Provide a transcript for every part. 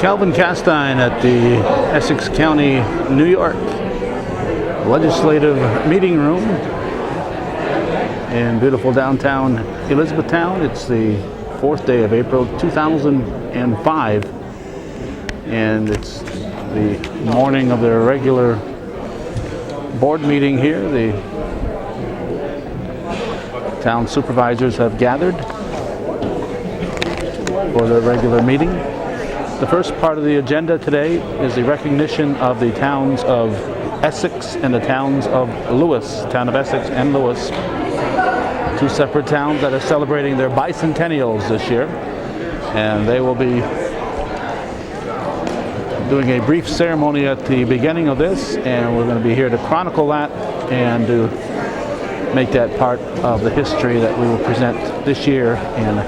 Calvin Castine at the Essex County, New York Legislative Meeting Room in beautiful downtown Elizabethtown. It's the 4th day of April 2005, and it's the morning of their regular board meeting here. The town supervisors have gathered for their regular meeting. The first part of the agenda today is the recognition of the towns of Essex and the towns of Lewis, town of Essex and Lewis, two separate towns that are celebrating their bicentennials this year, and they will be doing a brief ceremony at the beginning of this, and we're going to be here to chronicle that and to make that part of the history that we will present this year in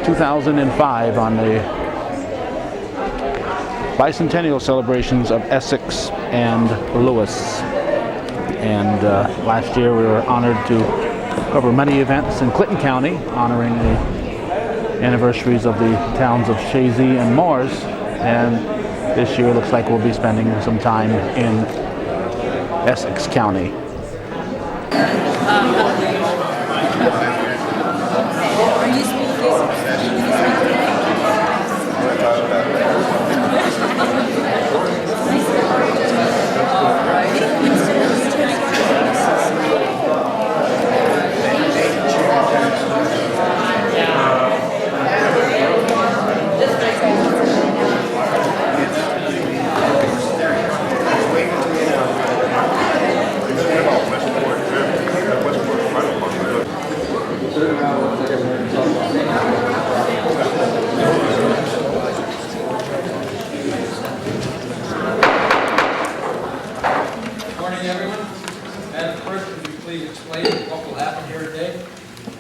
2005 on the bicentennial celebrations of Essex and Lewis. And last year we were honored to cover many events in Clinton County honoring the anniversaries of the towns of Chazy and Moores, and this year it looks like we'll be spending some time in Essex County.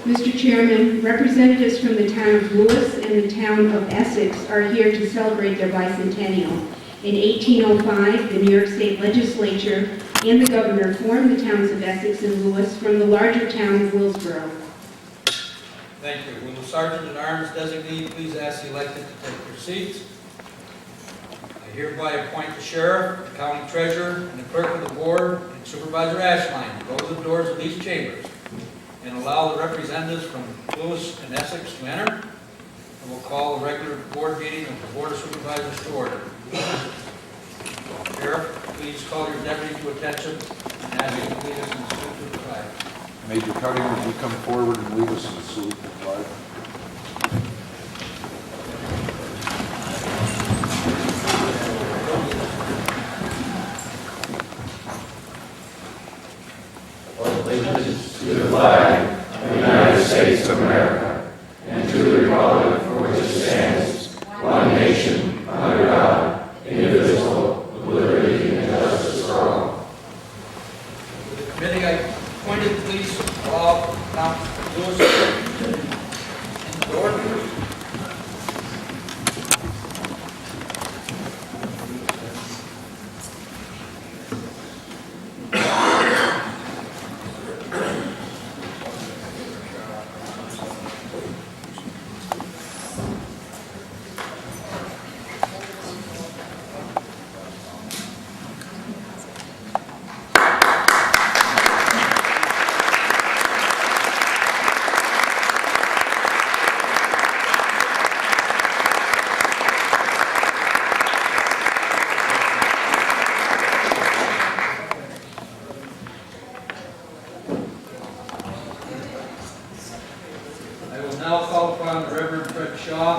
Mr. Chairman, representatives from the town of Lewis and the town of Essex are here to celebrate their bicentennial. In 1805, the New York State Legislature and the governor formed the towns of Essex and Lewis from the larger town of Willsboro. Thank you. Will the Sergeant at Arms designee please ask the elected to take their seats? I hereby appoint the sheriff, the county treasurer, and the clerk of the board, and Supervisor Ashline to go to the doors of these chambers and allow the representatives from Lewis and Essex to enter, and we'll call the regular board meeting of the Board of Supervisors to order. Sheriff, please call your deputy to attention and ask you to lead us in the salute to the flag. Major Cutting, would you come forward and lead us in the salute to the flag? Allegiance to the flag of the United States of America and to the republic for which it stands, one nation, under God, indivisible, with liberty and justice for all. With the committee I appointed, please allow Count Lewis in the door.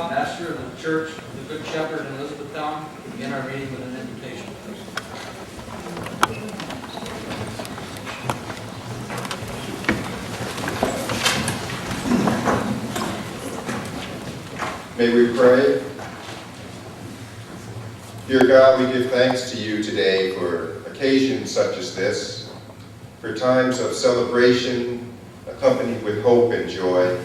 Pastor of the Church of the Good Shepherd in Elizabethtown, to begin our meeting with an invitation. May we pray? Dear God, we give thanks to you today for occasions such as this, for times of celebration accompanied with hope and joy.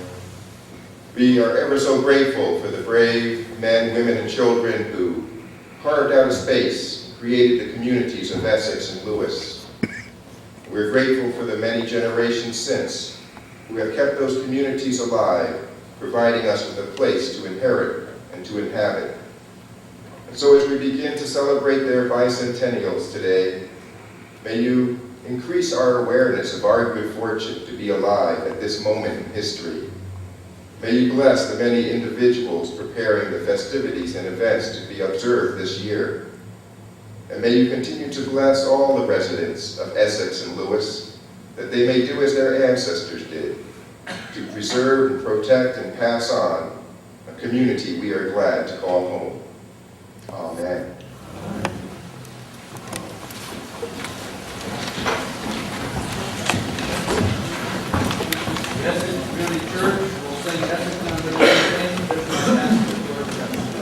We are ever so grateful for the brave men, women, and children who carved out a space, created the communities of Essex and Lewis. We're grateful for the many generations since who have kept those communities alive, providing us with a place to inherit and to inhabit. And so as we begin to celebrate their bicentennials today, may you increase our awareness of our good fortune to be alive at this moment in history. May you bless the many individuals preparing the festivities and events to be observed this year. And may you continue to bless all the residents of Essex and Lewis, that they may do as their ancestors did, to preserve and protect and pass on a community we are glad to call home. Amen. The Essex Community Church will sing Essex Under the Name, Bishop and Pastor George Jefferson.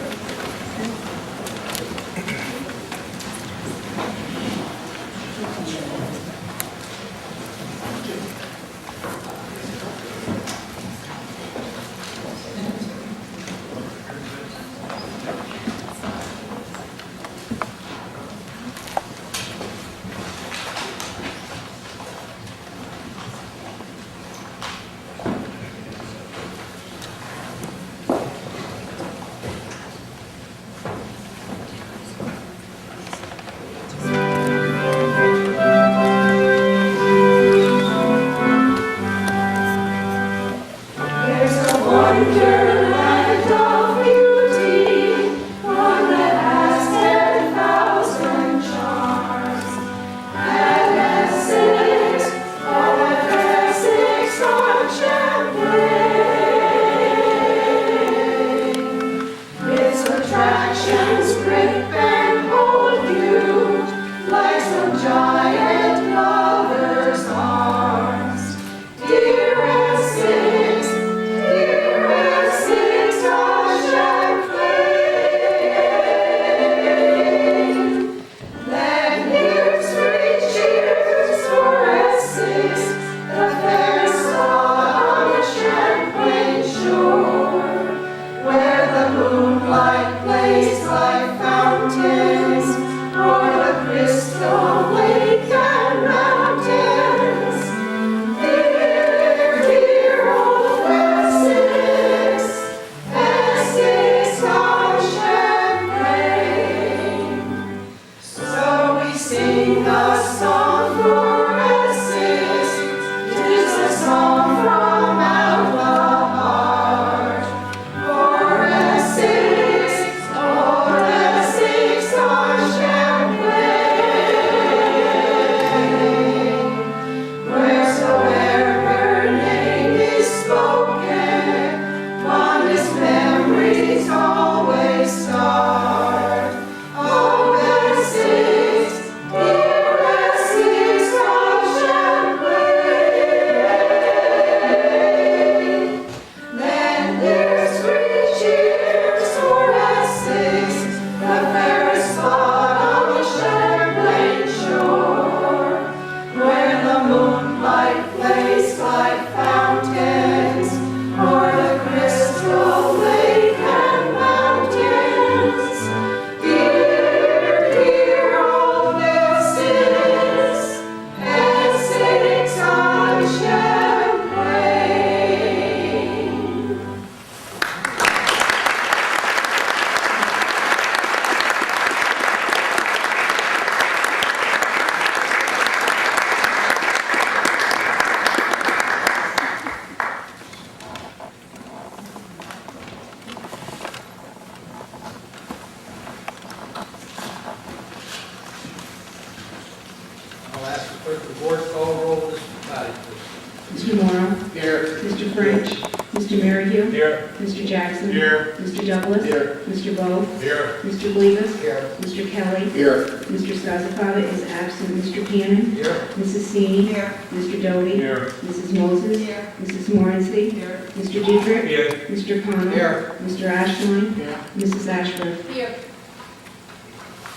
I'll ask the clerk of the board to call the roll of this body, please. Mr. Morrow? Here. Mr. French? Mr. Merryle? Here. Mr. Jackson? Here. Mr. Douglas? Here. Mr. Bowe? Here. Mr. Blevins? Here. Mr. Kelly? Here. Mr. Skozapada is absent. Mr. Cannon? Here. Mrs. Sini? Here. Mr. Doty? Here. Mrs. Moses? Here. Mrs. Morency? Here. Mr. Dietrich? Here. Mr. Connell? Here. Mr. Ashline? Here. Mrs. Ashworth?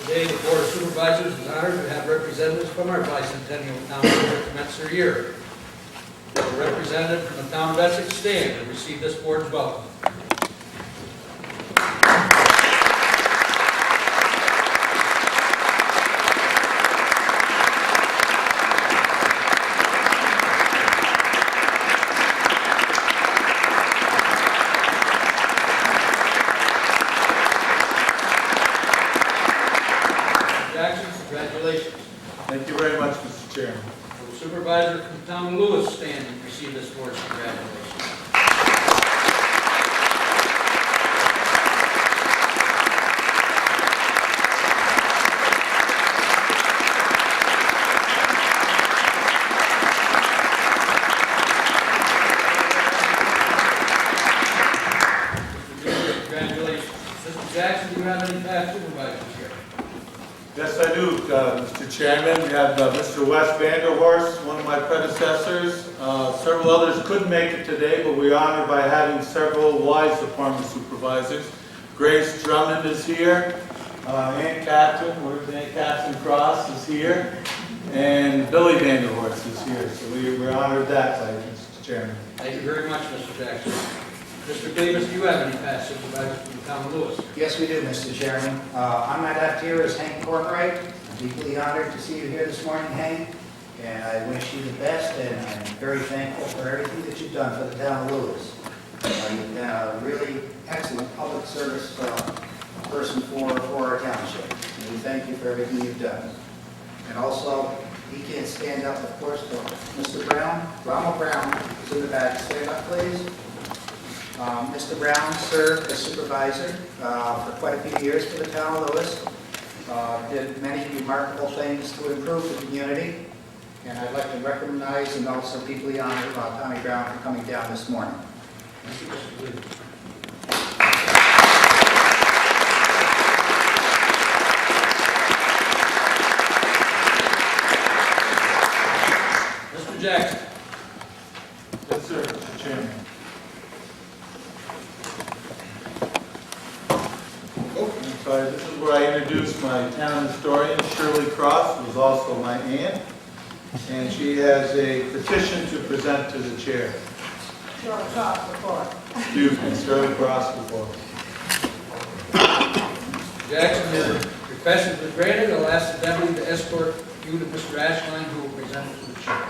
Today, the Board of Supervisors is honored to have representatives from our Bicentennial town to commence their year. The representative from the town of Essex stand and receive this board's welcome. Jackson, congratulations. Thank you very much, Mr. Chairman. Will the supervisor from the town of Lewis stand and receive this board's congratulations? Congratulations. Mr. Jackson, do you have any past supervisors here? Yes, I do, Mr. Chairman. We have Mr. Wes Vanderhorst, one of my predecessors. Several others couldn't make it today, but we're honored by having several Wise Department supervisors. Grace Drummond is here. Aunt Catherine, where's Aunt Catherine Cross, is here. And Billy Vanderhorst is here. So we're honored that way, Mr. Chairman. Thank you very much, Mr. Jackson. Mr. Davis, do you have any past supervisors from the town of Lewis? Yes, we do, Mr. Chairman. On my left here is Hank Cornwright. I'm deeply honored to see you here this morning, Hank, and I wish you the best, and I'm very thankful for everything that you've done for the town of Lewis. You've been a really excellent public service person for our township, and we thank you for everything you've done. And also, he can't stand up, of course, to Mr. Brown. Ronald Brown is in the back. Stand up, please. Mr. Brown served as supervisor for quite a few years for the town of Lewis. Did many remarkable things to improve the community. And I'd like to recognize and also deeply honor Tommy Brown for coming down this morning. Thank you, Mr. Davis. Mr. Jackson. Yes, sir, Mr. Chairman. I'm sorry, this is where I introduced my town historian, Shirley Cross, who's also my aunt. And she has a petition to present to the chair. Shirley Cross report. Excuse me, Shirley Cross before. Jackson, your request has been granted. I'll ask the deputy to escort you to Mr. Ashline, who will present it to the chair.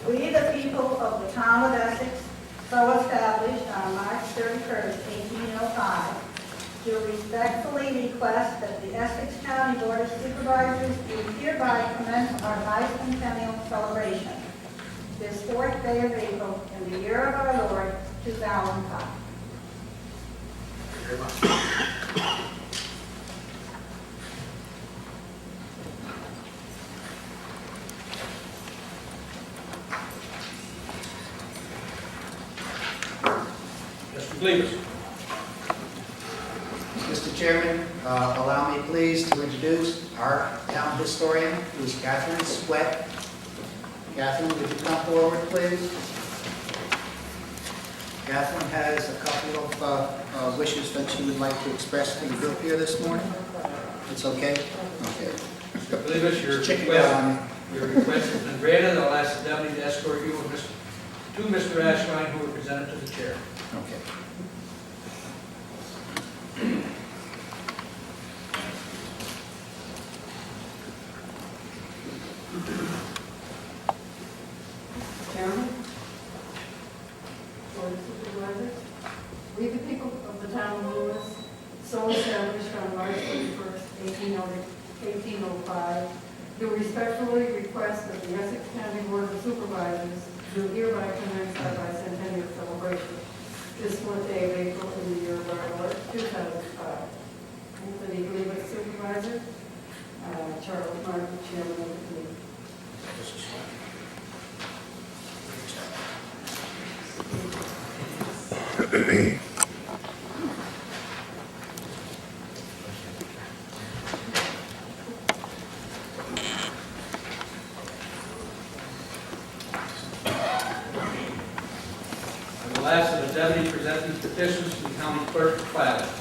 We, the people of the town of Essex, so established on March 31st, 1805, do respectfully request that the Essex County Board of Supervisors do hereby commence our bicentennial celebration this 4th day of April in the year of our Lord, 2005. Mr. Davis. Mr. Chairman, allow me please to introduce our town historian, who is Catherine Sweat. Catherine, would you come forward, please? Catherine has a couple of wishes that she would like to express to the group here this morning. It's okay? Okay. Mr. Davis, your request has been granted. I'll ask the deputy to escort you to Mr. Ashline, who will present it to the chair. Okay. Chairman, Board of Supervisors, we the people of the town of Lewis, so established on March 31st, 1805, do respectfully request that the Essex County Board of Supervisors do hereby commence our bicentennial celebration this 4th day of April in the year of our Lord, 2005. Anthony Leavitt, Supervisor, Charles Martin, Chairman of the committee. I will ask that the deputy present these petitions to the county clerk for filing.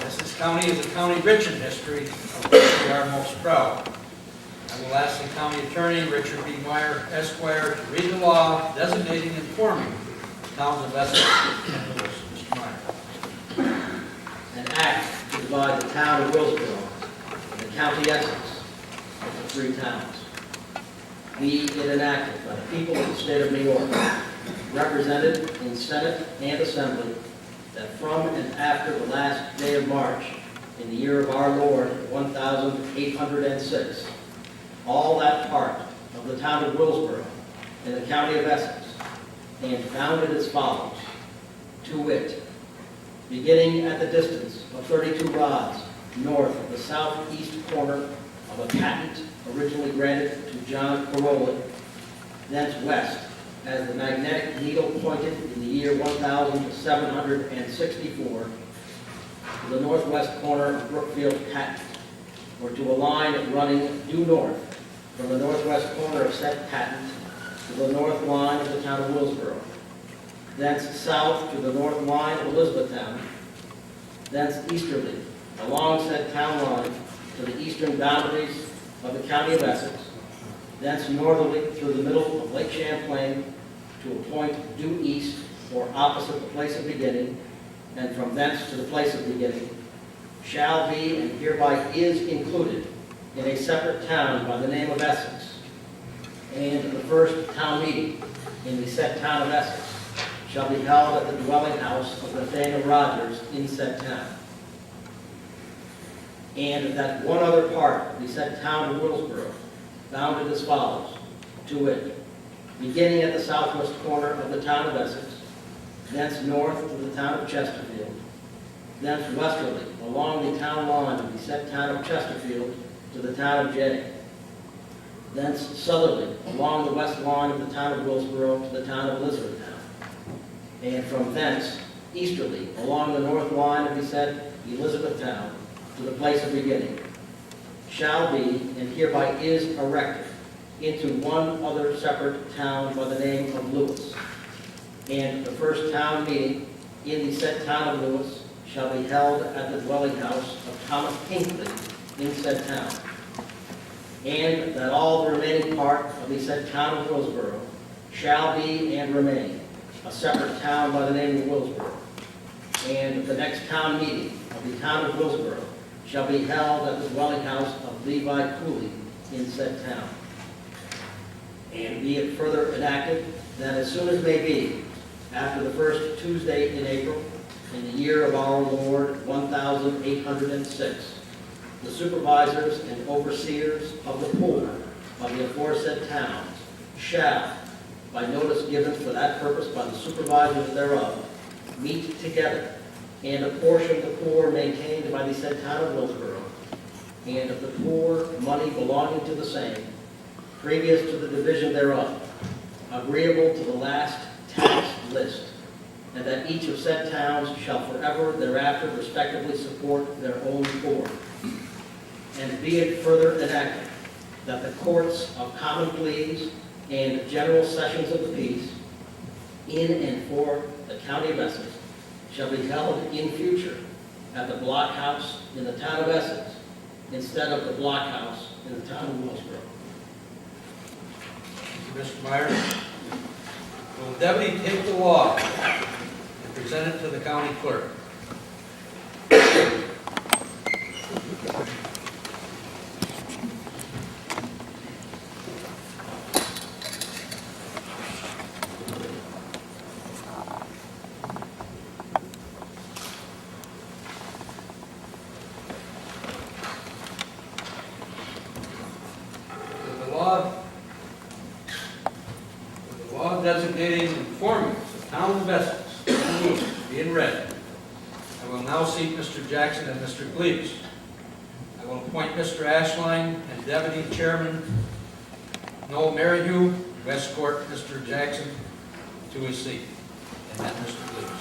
Essex County is a county rich in history, of which we are most proud. I will ask the county attorney, Richard B. Meyer, Esquire, to read the law designating and forming the towns of Essex and Lewis. Mr. Meyer. An act to divide the town of Willsboro and the county Essex into 3 towns. be it enacted by the people of the state of New York, represented in Senate and Assembly, that from and after the last day of March in the year of our Lord, 1806, all that part of the town of Willsboro in the county of Essex, and founded as follows, to wit, beginning at the distance of 32 rods north of the southeast corner of a patent originally granted to John Caroli, thence west as the magnetic needle pointed in the year 1764 to the northwest corner of Brookfield Patent, or to a line running due north from the northwest corner of said patent to the north line of the town of Willsboro, thence south to the north line of Elizabethtown, thence easterly along said town line to the eastern boundaries of the county of Essex, thence northerly through the middle of Lake Champlain to a point due east or opposite the place of beginning, and from thence to the place of beginning, shall be and hereby is included in a separate town by the name of Essex, and the first town meeting in the said town of Essex shall be held at the dwelling house of Nathaniel Rogers in said town. And that one other part of the said town of Willsboro, bounded as follows, to wit, beginning at the southwest corner of the town of Essex, thence north to the town of Chesterfield, thence westerly along the town line of the said town of Chesterfield to the town of Jay, thence southerly along the west line of the town of Willsboro to the town of Elizabethtown, and from thence easterly along the north line of the said Elizabethtown to the place of beginning, shall be and hereby is erected into one other separate town by the name of Lewis. And the first town meeting in the said town of Lewis shall be held at the dwelling house of Thomas Hinckley in said town. And that all the remaining part of the said town of Willsboro shall be and remain a separate town by the name of Willsboro. And the next town meeting of the town of Willsboro shall be held at the dwelling house of Levi Cooley in said town. And be it further enacted that as soon as may be, after the first Tuesday in April, in the year of our Lord 1806, the supervisors and overseers of the poor of the aforesaid towns shall, by notice given for that purpose by the supervisors thereof, meet together and apportion the poor maintained by the said town of Willsboro, and of the poor money belonging to the same, previous to the division thereof, agreeable to the last tax list, and that each of said towns shall forever thereafter respectively support their own poor. And be it further enacted that the courts of common pleas and general sessions of the peace in and for the county of Essex shall be held in future at the block house in the town of Essex instead of the block house in the town of Willsboro. Mr. Myers. Will the deputy take the law and present it to the county clerk? The law designating and forming the town of Essex being read, I will now seat Mr. Jackson and Mr. Gleaves. I will appoint Mr. Ashline and Deputy Chairman Noel Merrihew to escort Mr. Jackson to his seat, and then Mr. Gleaves.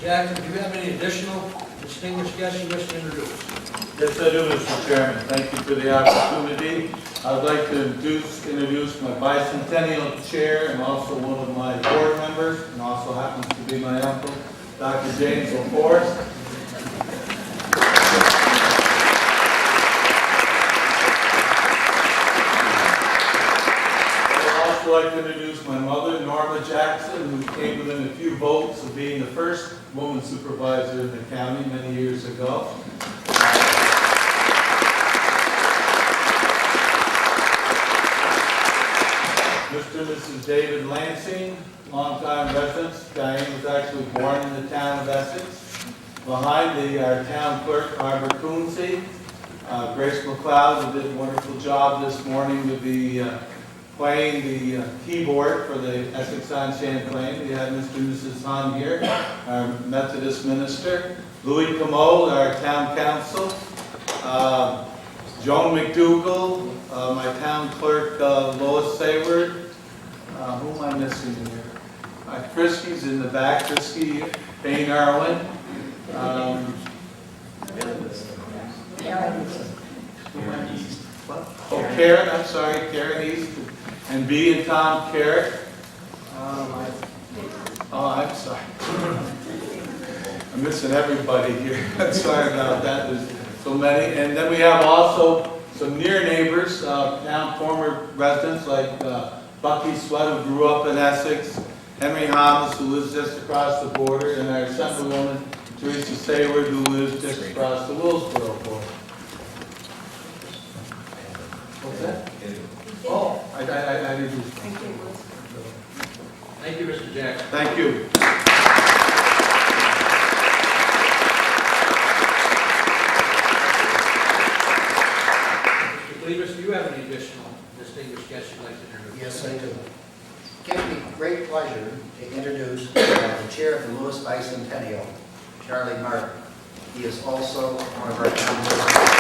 Jackson, do you have any additional distinguished guests you wish to introduce? Yes, I do, Mr. Chairman. Thank you for the opportunity. I would like to introduce my bicentennial chair and also one of my board members, and also happens to be my uncle, Dr. James LaForest. I'd also like to introduce my mother, Norma Jackson, who came within a few votes of being the first woman supervisor in the county many years ago. Mr. and Mrs. David Lansing, longtime residents. Diane was actually born in the town of Essex. Behind our town clerk, Barbara Coonsey. Grace McLeod, who did a wonderful job this morning to be playing the keyboard for the Essex on Champlain. We have Mr. and Mrs. Hahn here, our Methodist minister. Louis Comeau, our town council. Joan McDougall, my town clerk, Lois Sayward. Who am I missing here? Frisky's in the back, Frisky, Payne Irwin. Karen, I'm sorry, Karen East. And B and Tom Carrick. I'm sorry. I'm missing everybody here. Sorry about that. There's so many. And then we have also some near neighbors, town former residents like Bucky Sweat, who grew up in Essex, Henry Thomas, who lives just across the border, and our Assemblywoman, Teresa Sayward, who lives just across the Willsboro border. What's that? Oh, I didn't. Thank you, Mr. Jackson. Thank you. Mr. Cleavis, do you have any additional distinguished guests you'd like to introduce? Yes, I do. It gives me great pleasure to introduce the chair of the Lewis Bicentennial, Charlie Martin. He is also one of our town residents.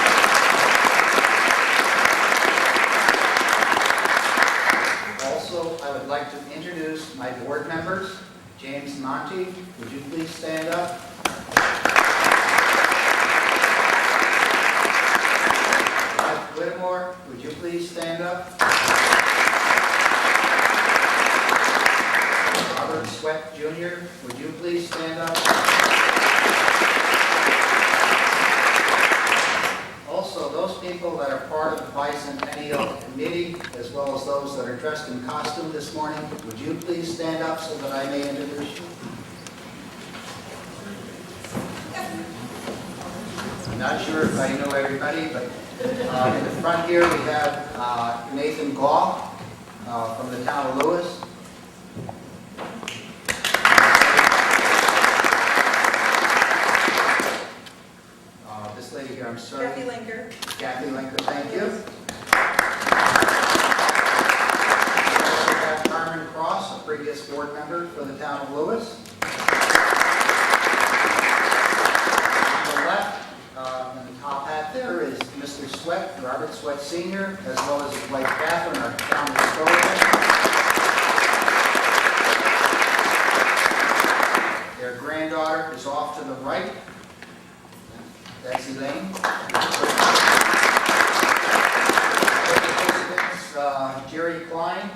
Also, I would like to introduce my board members. James Monty, would you please stand up? Mike Whittemore, would you please stand up? Robert Sweat Jr., would you please stand up? Also, those people that are part of the Bicentennial Committee, as well as those that are dressed in costume this morning, would you please stand up so that I may introduce you? I'm not sure if I know everybody, but in the front here we have Nathan Goff from the town of Lewis. This lady here, I'm sorry. Kathy Linker. Kathy Linker, thank you. We have Carmen Cross, a previous board member for the town of Lewis. On the left, in the top hat there is Mr. Sweat, Robert Sweat Sr., as well as his wife Catherine, our town historian. Their granddaughter is off to the right. That's Elaine. Jerry Klein,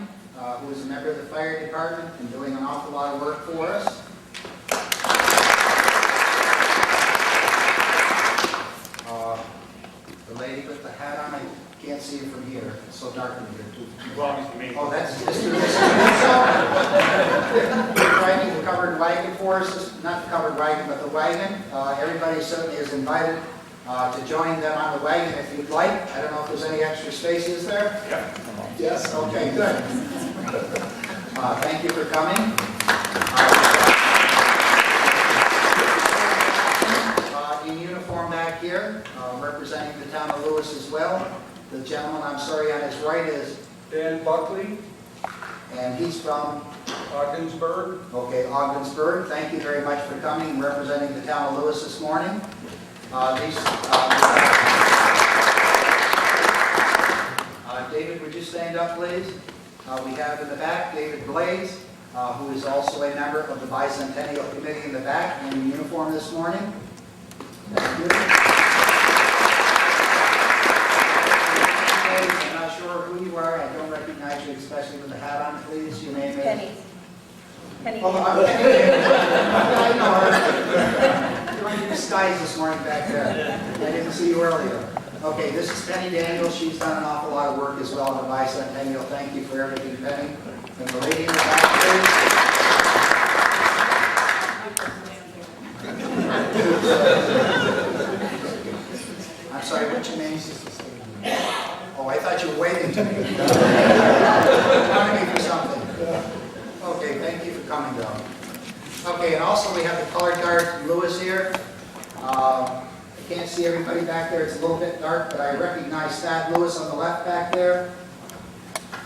who is a member of the fire department and doing an awful lot of work for us. The lady with the hat on, I can't see her from here. It's so dark in here too. Oh, that's Mr. Driving the covered wagon for us. Not the covered wagon, but the wagon. Everybody certainly is invited to join them on the wagon if you'd like. I don't know if there's any extra spaces there. Yeah. Yes? Okay, good. Thank you for coming. In uniform back here, representing the town of Lewis as well. The gentleman, I'm sorry, on his right is Dan Buckley, and he's from Ogdensburg. Okay, Ogdensburg. Thank you very much for coming and representing the town of Lewis this morning. David, would you stand up, please? We have in the back David Blaze, who is also a member of the Bicentennial Committee in the back in uniform this morning. Thank you. I'm not sure who you are. I don't recognize you, especially with the hat on, please. Your name is? Penny. Penny. Oh, I'm Penny. I know her. You're in disguise this morning back there. I didn't see you earlier. Okay, this is Penny Daniels. She's done an awful lot of work as well in the Bicentennial. Thank you for everything, Penny. And the lady in the back, please. I'm sorry, what's your name? Oh, I thought you were waving to me. Counting me for something. Okay, thank you for coming down. Okay, and also we have the color guard, Lewis, here. I can't see everybody back there. It's a little bit dark, but I recognize Thad Lewis on the left back there.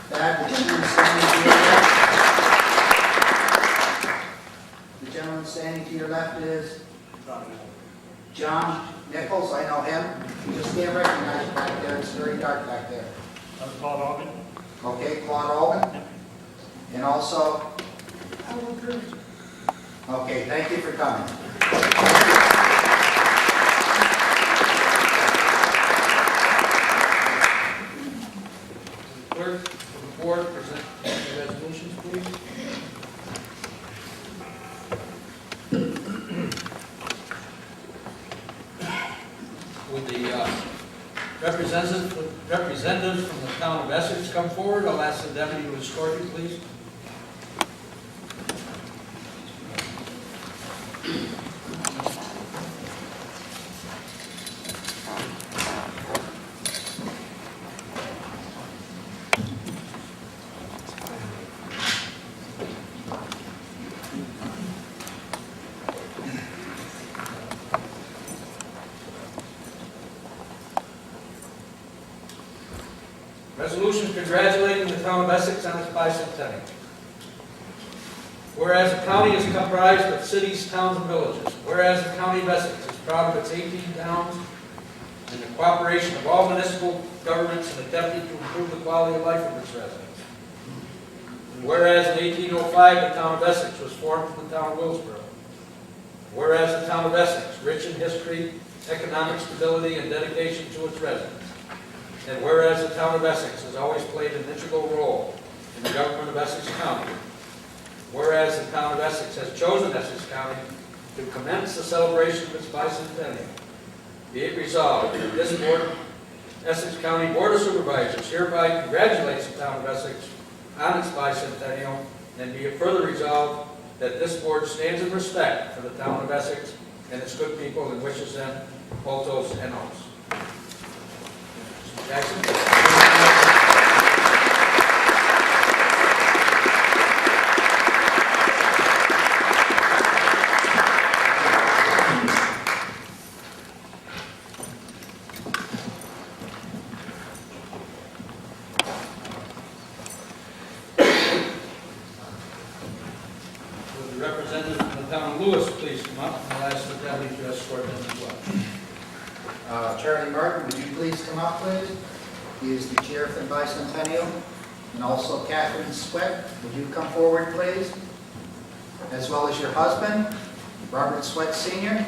Thad, the gentleman standing to your left. The gentleman standing to your left is? John Nichols. I know him. You just can't recognize him back there. It's very dark back there. Claude Alban. Okay, Claude Alban. And also? Okay, thank you for coming. Clerk of the board, present the resolutions, please. Would the representatives from the town of Essex come forward? I'll ask the deputy to escort you, please. Resolution congratulating the town of Essex on its bicentennial. Whereas the county is comprised of cities, towns, and villages. Whereas the county of Essex is proud of its 18 towns and the cooperation of all municipal governments in attempting to improve the quality of life of its residents. And whereas in 1805 the town of Essex was formed from the town of Willsboro. Whereas the town of Essex, rich in history, economic stability, and dedication to its residents. And whereas the town of Essex has always played an integral role in the government of Essex County. Whereas the town of Essex has chosen Essex County to commence the celebration of its bicentennial. Be it resolved that this board, Essex County Board of Supervisors hereby congratulates the town of Essex on its bicentennial, and be it further resolved that this board stands in respect for the town of Essex and its good people and wishes them potos and os. Jackson. Would the representative from the town of Lewis please come up, and I'll ask the deputy to escort them as well. Charlie Martin, would you please come up, please? He is the chair for the Bicentennial. And also Catherine Sweat, would you come forward, please? As well as your husband, Robert Sweat Sr.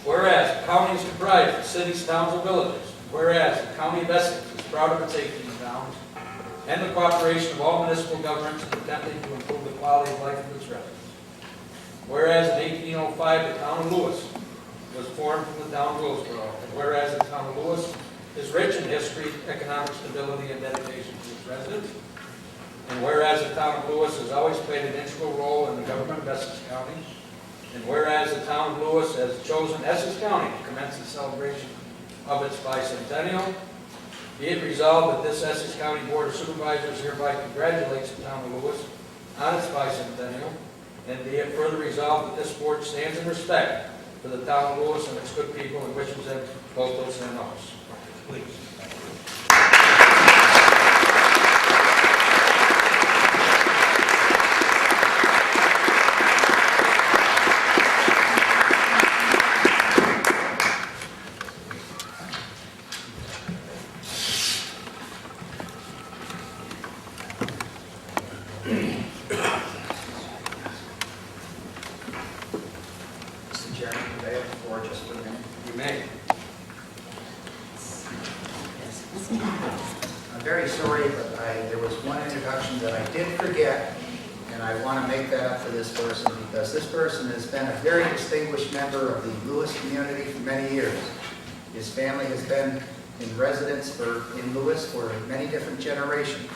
Whereas the county is comprised of cities, towns, and villages. Whereas the county of Essex is proud of its 18 towns and the cooperation of all municipal governments in attempting to improve the quality of life of its residents. Whereas in 1805 the town of Lewis was formed from the town of Willsboro. And whereas the town of Lewis is rich in history, economic stability, and dedication to its residents. And whereas the town of Lewis has always played an integral role in the government of Essex County. And whereas the town of Lewis has chosen Essex County to commence the celebration of its bicentennial. Be it resolved that this Essex County Board of Supervisors hereby congratulates the town of Lewis on its bicentennial, and be it further resolved that this board stands in respect for the town of Lewis and its good people and wishes them both those in office. Please. Mr. Chairman, can I have the floor just for a minute? You may. I'm very sorry, but there was one introduction that I did forget, and I want to make that up for this person because this person has been a very distinguished member of the Lewis community for many years. His family has been in residence in Lewis for many different generations.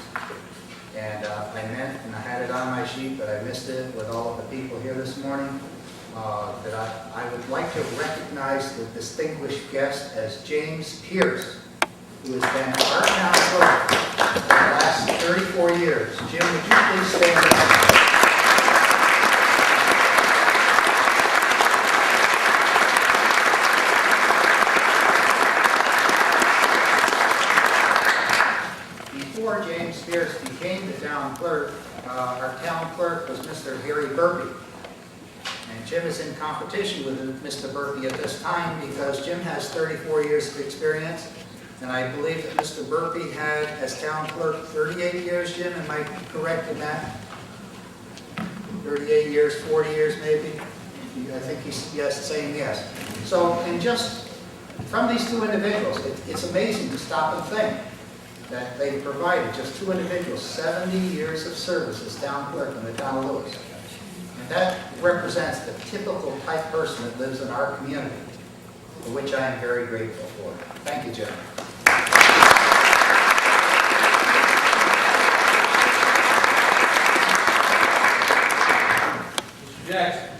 And I meant, and I had it on my sheet, but I missed it with all of the people here this morning, that I would like to recognize the distinguished guest as James Pierce, who has been our town clerk for the last 34 years. Jim, would you please stand up? Before James Pierce became the town clerk, our town clerk was Mr. Harry Burpee. And Jim is in competition with Mr. Burpee at this time because Jim has 34 years of experience. And I believe that Mr. Burpee had, as town clerk, 38 years, Jim, am I correct in that? 38 years, 40 years maybe? I think he's, yes, saying yes. So, and just from these two individuals, it's amazing to stop and think that they provided, just two individuals, 70 years of service as town clerk in the town of Lewis. And that represents the typical type person that lives in our community, for which I am very grateful for. Thank you, Jim. Mr. Jackson.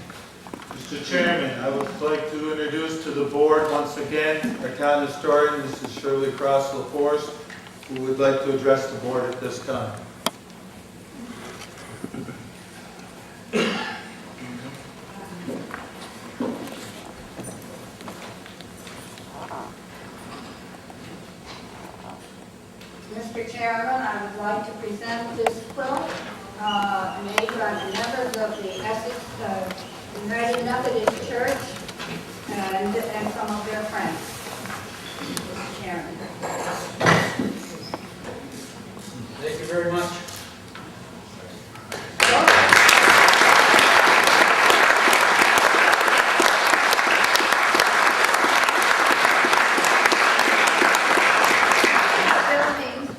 Mr. Chairman, I would like to introduce to the board once again our town historian, Mrs. Shirley Cross-LaForce, who would like to address the board at this time. Mr. Chairman, I would like to present this quilt made by the members of the Essex United Methodist Church and some of their friends. Mr. Chairman. Thank you very much.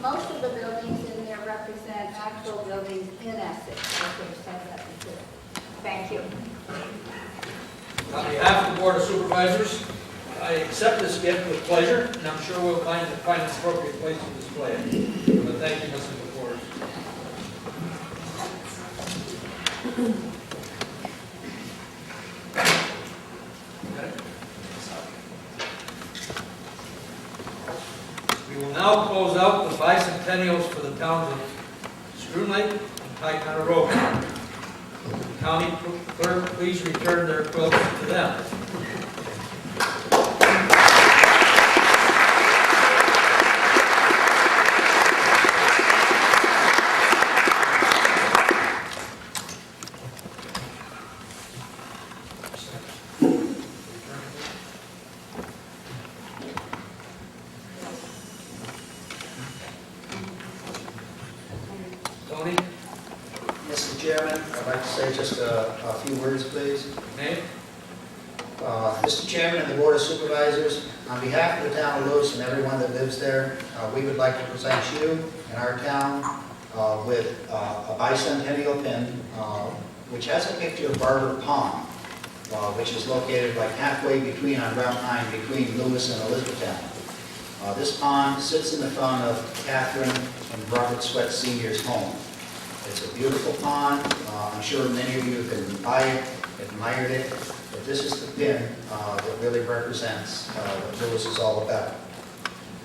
Most of the buildings in there represent actual buildings in Essex. I should have said that before. Thank you. On behalf of the Board of Supervisors, I accept this gift with pleasure, and I'm sure we'll find an appropriate place to display it. But thank you, Mrs. LaForce. We will now close out the bicentennials for the towns of Scroon Lake and Ticonderoga. County clerk, please return their quilts to them. Tony? Mr. Chairman, I'd like to say just a few words, please. Name? Mr. Chairman and the Board of Supervisors, on behalf of the town of Lewis and everyone that lives there, we would like to present you and our town with a bicentennial pin, which has a picture of Barber Pond, which is located like halfway between, on Route 9, between Lewis and Elizabethtown. This pond sits in the front of Catherine and Robert Sweat Sr.'s home. It's a beautiful pond. I'm sure many of you have been by it, admired it, but this is the pin that really represents what Lewis is all about.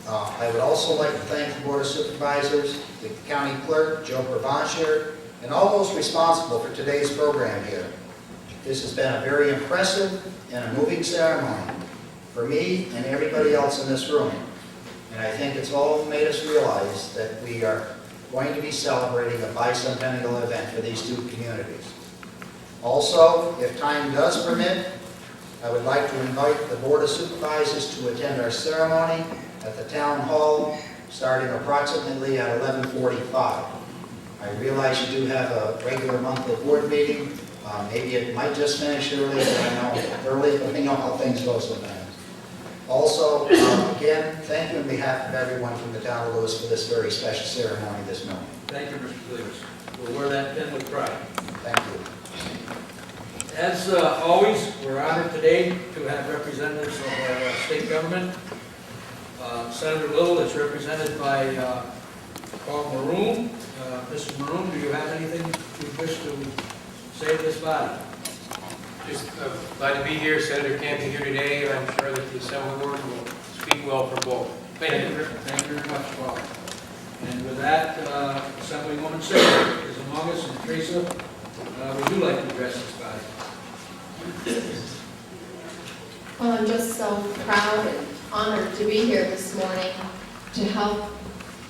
I would also like to thank the Board of Supervisors, the County Clerk, Joe Provencher, and all those responsible for today's program here. This has been a very impressive and a moving ceremony for me and everybody else in this room. And I think it's all made us realize that we are going to be celebrating a bicentennial event for these two communities. Also, if time does permit, I would like to invite the Board of Supervisors to attend our ceremony at the Town Hall starting approximately at 11:45. I realize you do have a regular monthly board meeting. Maybe it might just finish early, but I know how things go sometimes. Also, again, thank you on behalf of everyone from the town of Lewis for this very special ceremony this morning. Thank you, Mr. Cleaves. We'll wear that pin with pride. Thank you. As always, we're honored today to have representatives of our state government. Senator Little is represented by Paul Maroon. Mr. Maroon, do you have anything you wish to say to this body? Just glad to be here. Senator can't be here today, and I'm sure that the Assembly board will speak well for both. Thank you. Thank you very much, Paul. And with that, Assemblywoman Sager is among us, and Teresa, would you like to address this body? Well, I'm just so proud and honored to be here this morning to help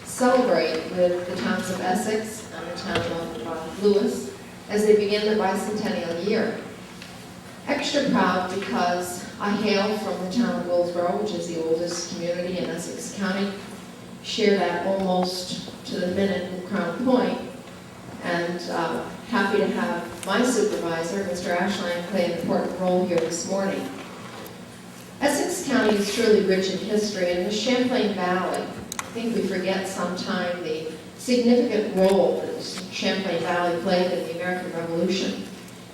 celebrate with the towns of Essex and the town of Lewis as they begin the bicentennial year. Extra proud because I hail from the town of Willsboro, which is the oldest community in Essex County, share that almost to the minute with Crown Point, and happy to have my supervisor, Mr. Ashline, play an important role here this morning. Essex County is truly rich in history, and the Champlain Valley, I think we forget sometime the significant role that the Champlain Valley played in the American Revolution,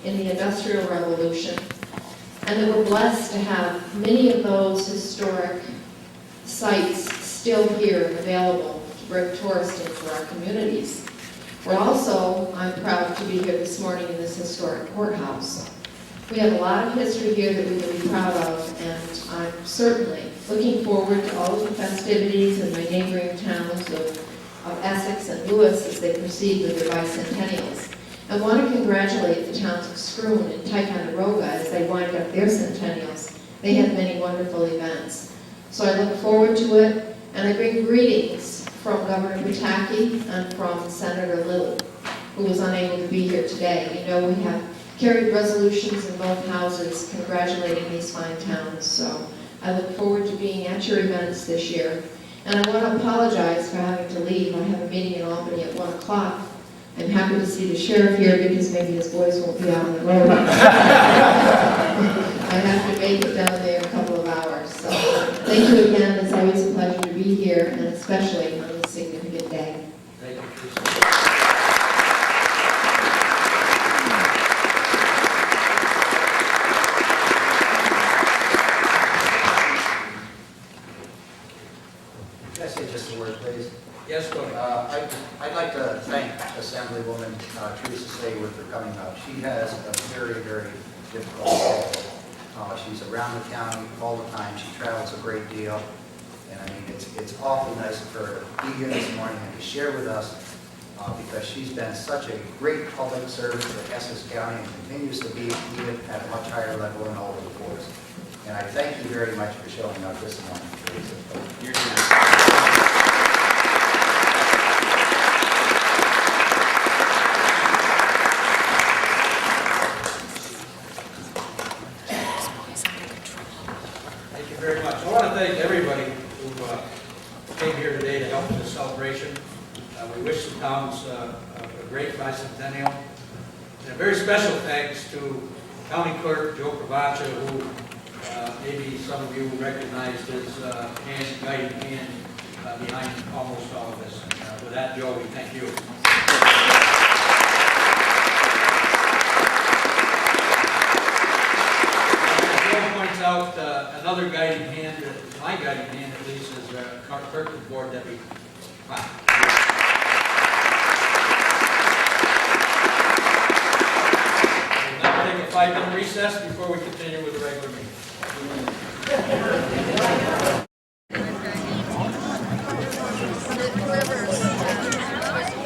in the Industrial Revolution, and that we're blessed to have many of those historic sites still here and available to bring tourists into our communities. We're also, I'm proud to be here this morning in this historic courthouse. We have a lot of history here that we can be proud of, and I'm certainly looking forward to all of the festivities in my neighboring towns of Essex and Lewis as they proceed with their bicentennials. I want to congratulate the towns of Scroon and Ticonderoga as they wind up their centennials. They have many wonderful events. So I look forward to it, and I bring greetings from Governor Pataki and from Senator Little, who was unable to be here today. You know, we have carried resolutions in both houses congratulating these fine towns, so I look forward to being at your events this year. And I want to apologize for having to leave. I have a meeting in Albany at 1 o'clock. I'm happy to see the sheriff here because maybe his boys won't be out on the road. I have to make it down there a couple of hours. So thank you again. It's always a pleasure to be here, and especially on this significant day. Thank you, Teresa. Can I say just a word, please? Yes, go ahead. I'd like to thank Assemblywoman Teresa Sayward for coming up. She has a very, very difficult schedule. She's around the county all the time. She travels a great deal. And I mean, it's awfully nice of her to be here this morning and to share with us because she's been such a great public servant for Essex County and continues to be even at a much higher level in all of the force. And I thank you very much for showing up this morning, Teresa. You're Very much. I want to thank everybody who came here today to help with this celebration. We wish the towns a great bicentennial. And a very special thanks to County Clerk Joe Provencher, who maybe some of you recognized his guiding hand behind almost all of this. And with that, Joe, we thank you. Points out another guiding hand, my guiding hand at least, is Clerk of the Board Deputy. Wow. We'll now take a 5-minute recess before we continue with the regular meeting.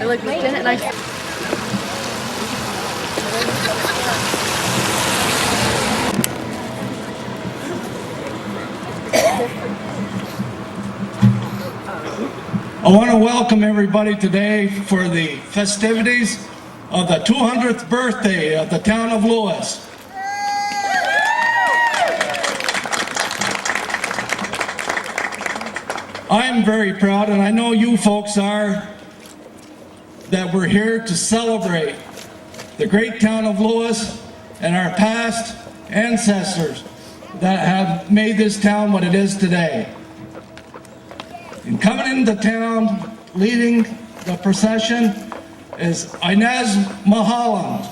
looked in it and I I want to welcome everybody today for the festivities of the 200th birthday of the town of Lewis. I am very proud, and I know you folks are, that we're here to celebrate the great town of Lewis and our past ancestors that have made this town what it is today. And coming into town, leading the procession, is Inez Mulholland,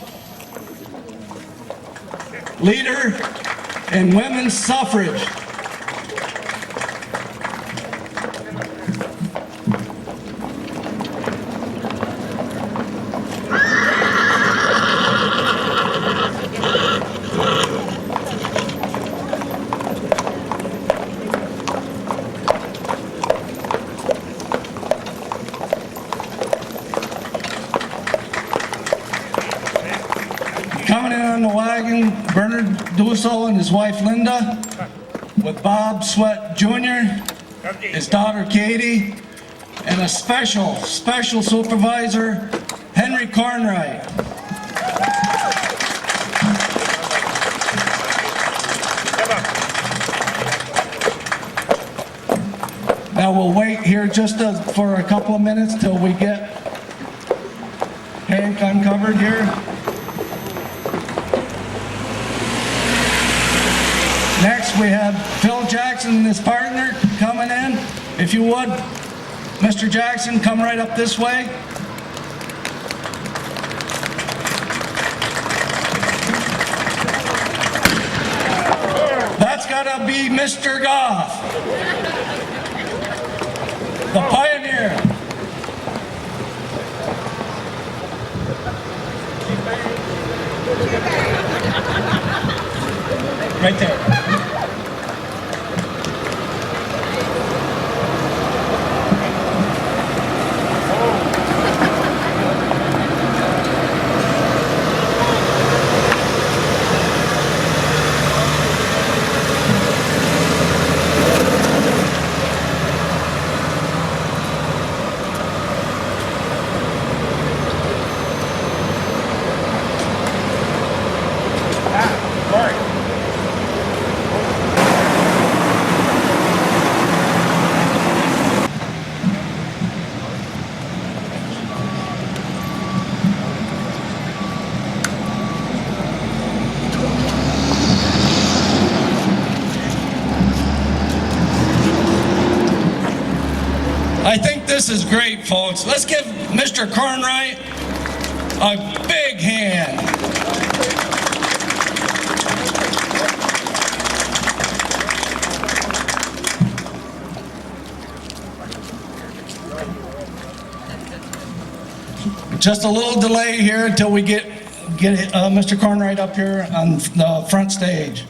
leader in women's suffrage. Coming in on the wagon, Bernard Dussel and his wife Linda, with Bob Sweat Jr., his daughter Katie, and a special supervisor, Henry Cornwright. Now we'll wait here just for a couple of minutes till we get Hank uncovered here. Next, we have Phil Jackson and his partner coming in. If you would, Mr. Jackson, come right up this way. That's gotta be Mr. Goff, the pioneer. Right there. I think this is great, folks. Let's give Mr. Cornwright a big hand. Just a little delay here until we get Mr. Cornwright up here on the front stage.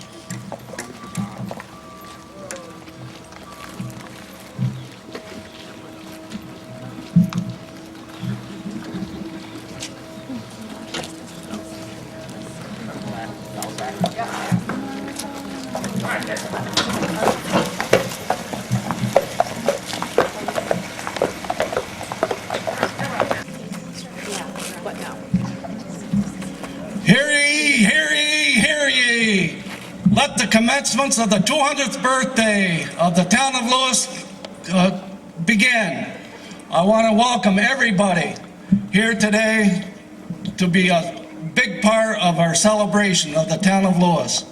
Hear ye, hear ye, hear ye. Let the commencements of the 200th birthday of the town of Lewis begin. I want to welcome everybody here today to be a big part of our celebration of the town of Lewis.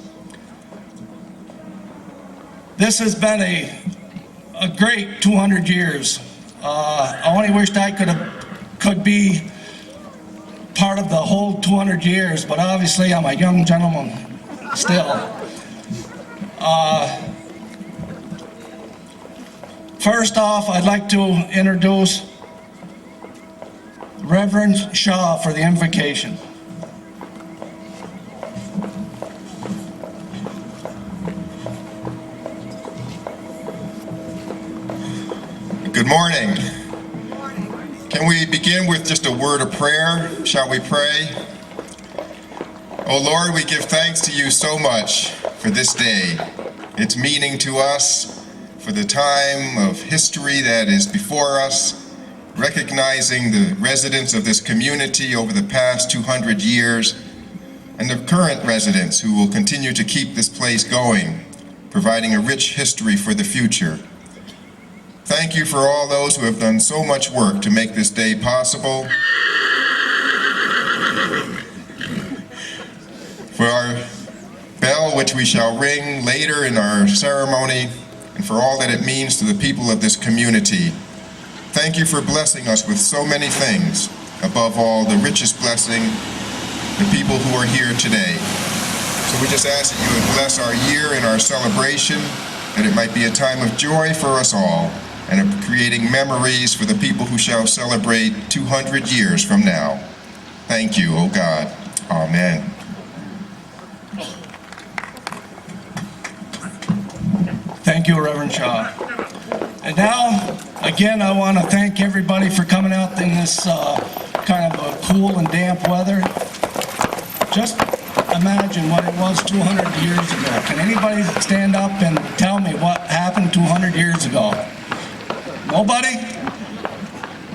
This has been a great 200 years. I only wished I could be part of the whole 200 years, but obviously I'm a young gentleman still. First off, I'd like to introduce Reverend Shaw for the invocation. Good morning. Can we begin with just a word of prayer? Shall we pray? Oh Lord, we give thanks to you so much for this day, its meaning to us, for the time of history that is before us, recognizing the residents of this community over the past 200 years, and the current residents who will continue to keep this place going, providing a rich history for the future. Thank you for all those who have done so much work to make this day possible. For our bell, which we shall ring later in our ceremony, and for all that it means to the people of this community. Thank you for blessing us with so many things. Above all, the richest blessing, the people who are here today. So we just ask that you would bless our year and our celebration, that it might be a time of joy for us all, and of creating memories for the people who shall celebrate 200 years from now. Thank you, O God. Amen. Thank you, Reverend Shaw. And now, again, I want to thank everybody for coming out in this kind of a cool and damp weather. Just imagine what it was 200 years ago. Can anybody stand up and tell me what happened 200 years ago? Nobody?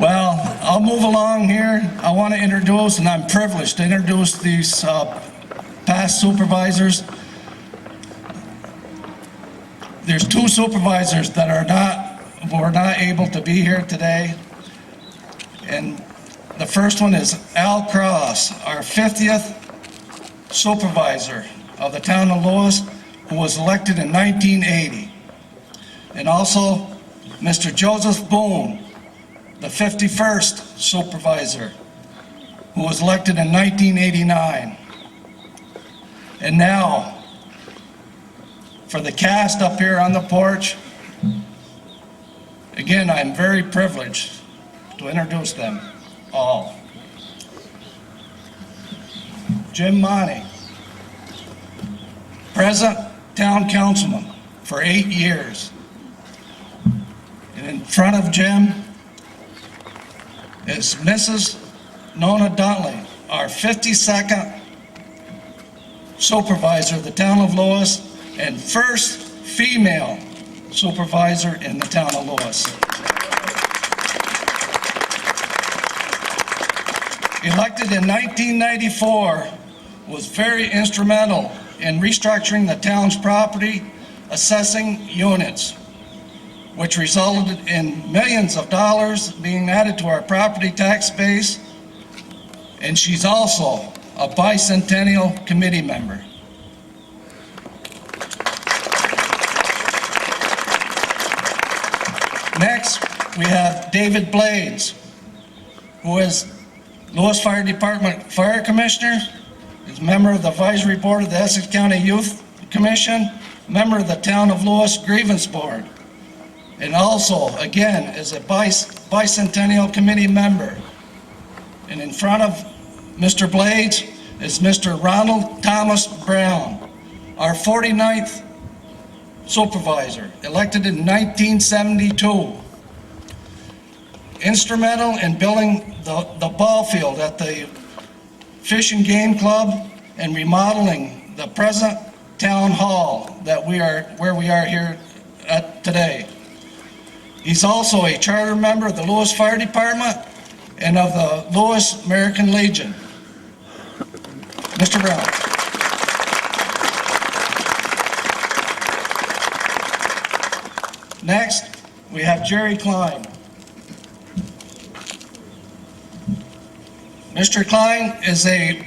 Well, I'll move along here. I want to introduce, and I'm privileged to introduce these past supervisors. There's two supervisors that were not able to be here today. And the first one is Al Cross, our 50th supervisor of the town of Lewis, who was elected in 1980. And also Mr. Joseph Boone, the 51st supervisor, who was elected in 1989. And now, for the cast up here on the porch, again, I'm very privileged to introduce them all. Jim Monty, present town councilman for 8 years. And in front of Jim is Mrs. Nona Duntley, our 52nd supervisor of the town of Lewis and first female supervisor in the town of Lewis. Elected in 1994, was very instrumental in restructuring the town's property assessing units, which resulted in millions of dollars being added to our property tax base, and she's also a Bicentennial committee member. Next, we have David Blades, who is Lewis Fire Department Fire Commissioner, is member of the Advisory Board of the Essex County Youth Commission, member of the Town of Lewis Grievance Board, and also, again, is a Bicentennial Committee member. And in front of Mr. Blades is Mr. Ronald Thomas Brown, our 49th supervisor, elected in 1972. Instrumental in building the ball field at the Fish and Game Club and remodeling the present town hall that where we are here at today. He's also a charter member of the Lewis Fire Department and of the Lewis American Legion. Mr. Brown. Next, we have Jerry Klein. Mr. Klein is a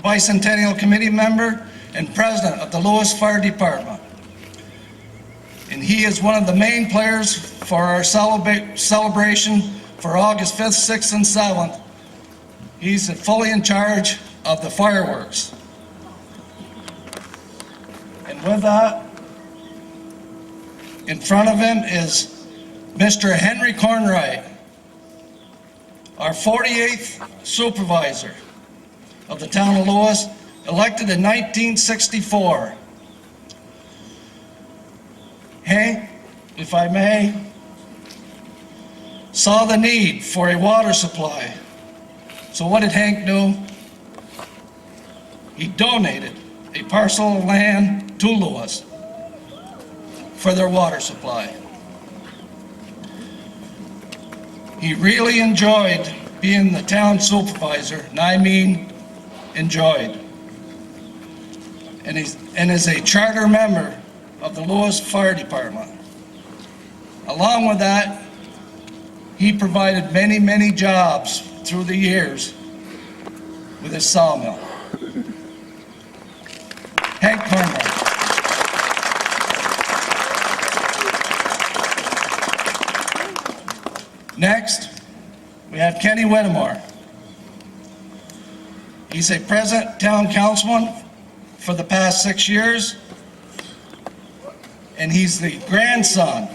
Bicentennial Committee member and president of the Lewis Fire Department. And he is one of the main players for our celebration for August 5th, 6th, and 7th. He's fully in charge of the fireworks. And with that, in front of him is Mr. Henry Cornwright, our 48th supervisor of the town of Lewis, elected in 1964. Hank, if I may, saw the need for a water supply. So what did Hank do? He donated a parcel of land to Lewis for their water supply. He really enjoyed being the town supervisor, and I mean enjoyed. And is a charter member of the Lewis Fire Department. Along with that, he provided many, many jobs through the years with his sawmill. Hank Cornwell. Next, we have Kenny Whittemore. He's a present town councilman for the past 6 years, and he's the grandson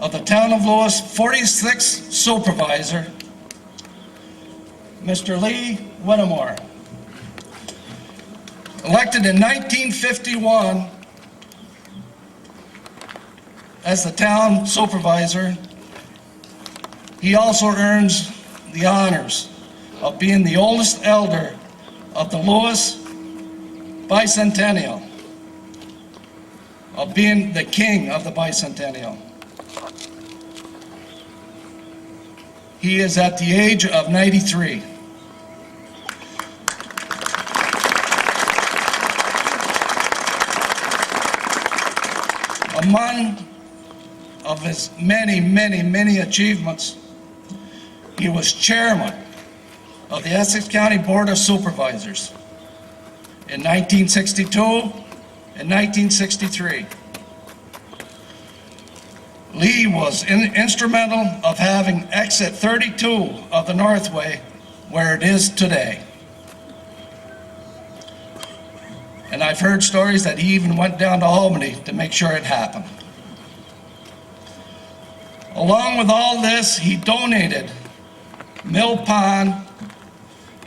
of the town of Lewis 46th supervisor, Mr. Lee Whittemore. Elected in 1951 as the town supervisor, he also earns the honors of being the oldest elder of the Lewis Bicentennial, of being the king of the Bicentennial. He is at the age of 93. Among of his many, many, many achievements, he was chairman of the Essex County Board of Supervisors in 1962 and 1963. Lee was instrumental of having exit 32 of the Northway where it is today. And I've heard stories that he even went down to Albany to make sure it happened. Along with all this, he donated Mill Pond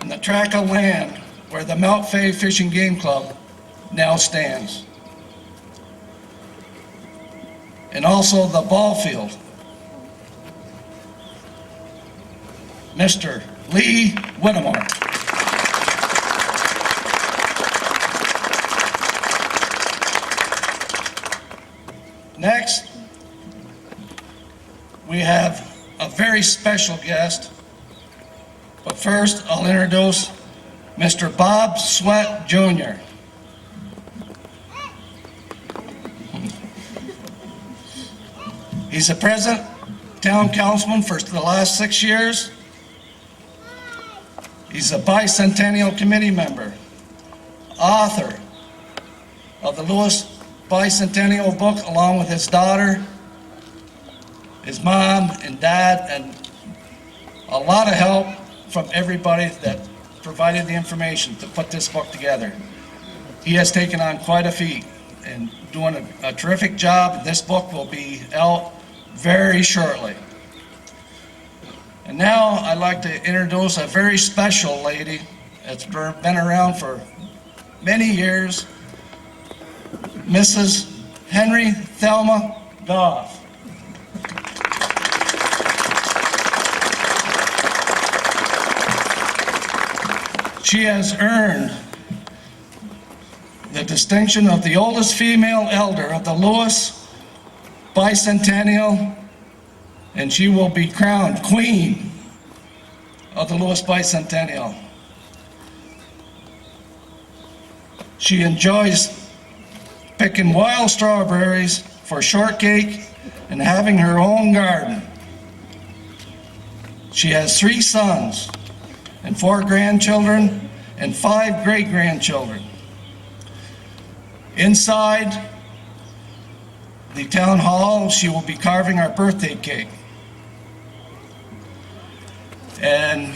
and the tract of land where the Mount Fay Fishing Game Club now stands. And also the ball field. Mr. Lee Whittemore. Next, we have a very special guest, but first I'll introduce Mr. Bob Sweat Jr. He's a present town councilman for the last 6 years. He's a Bicentennial committee member, author of the Lewis Bicentennial book along with his daughter, his mom and dad, and a lot of help from everybody that provided the information to put this book together. He has taken on quite a feat and doing a terrific job. This book will be out very shortly. And now I'd like to introduce a very special lady that's been around for many years, Mrs. Henry Thelma Goff. She has earned the distinction of the oldest female elder of the Lewis Bicentennial, and she will be crowned Queen of the Lewis Bicentennial. She enjoys picking wild strawberries for shortcake and having her own garden. She has 3 sons and 4 grandchildren and 5 great-grandchildren. Inside the town hall, she will be carving our birthday cake. And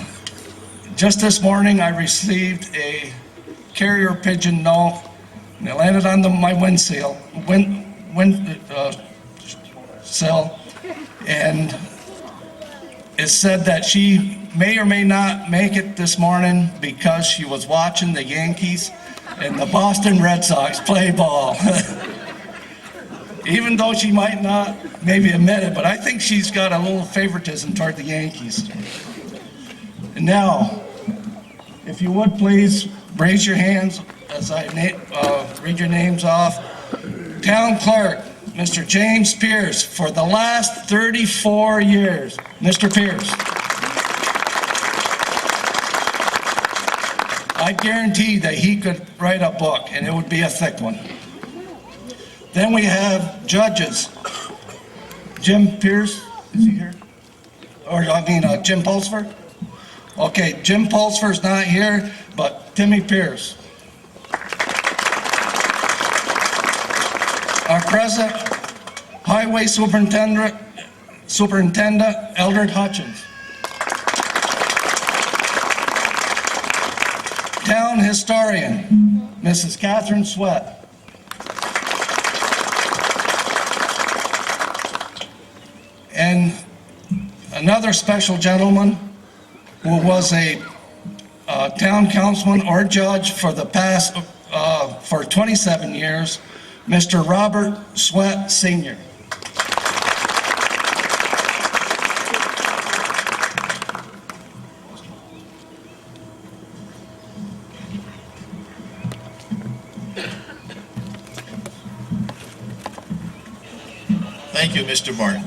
just this morning, I received a carrier pigeon note, and it landed on my windsill, and it said that she may or may not make it this morning because she was watching the Yankees and the Boston Red Sox play ball. even though she might not maybe admit it, but I think she's got a little favoritism toward the Yankees. And now, if you would please raise your hands as I read your names off. Town Clerk, Mr. James Pierce, for the last 34 years. Mr. Pierce. I guarantee that he could write a book, and it would be a thick one. Then we have judges. Jim Pierce, is he here? Jim Pulsford? Okay, Jim Pulsford's not here, but Timmy Pierce. Our present Highway Superintendent Eldred Hutchins. Town Historian, Mrs. Catherine Sweat. And another special gentleman who was a town councilman or judge for the past, for 27 years, Mr. Robert Sweat Sr. Thank you, Mr. Martin.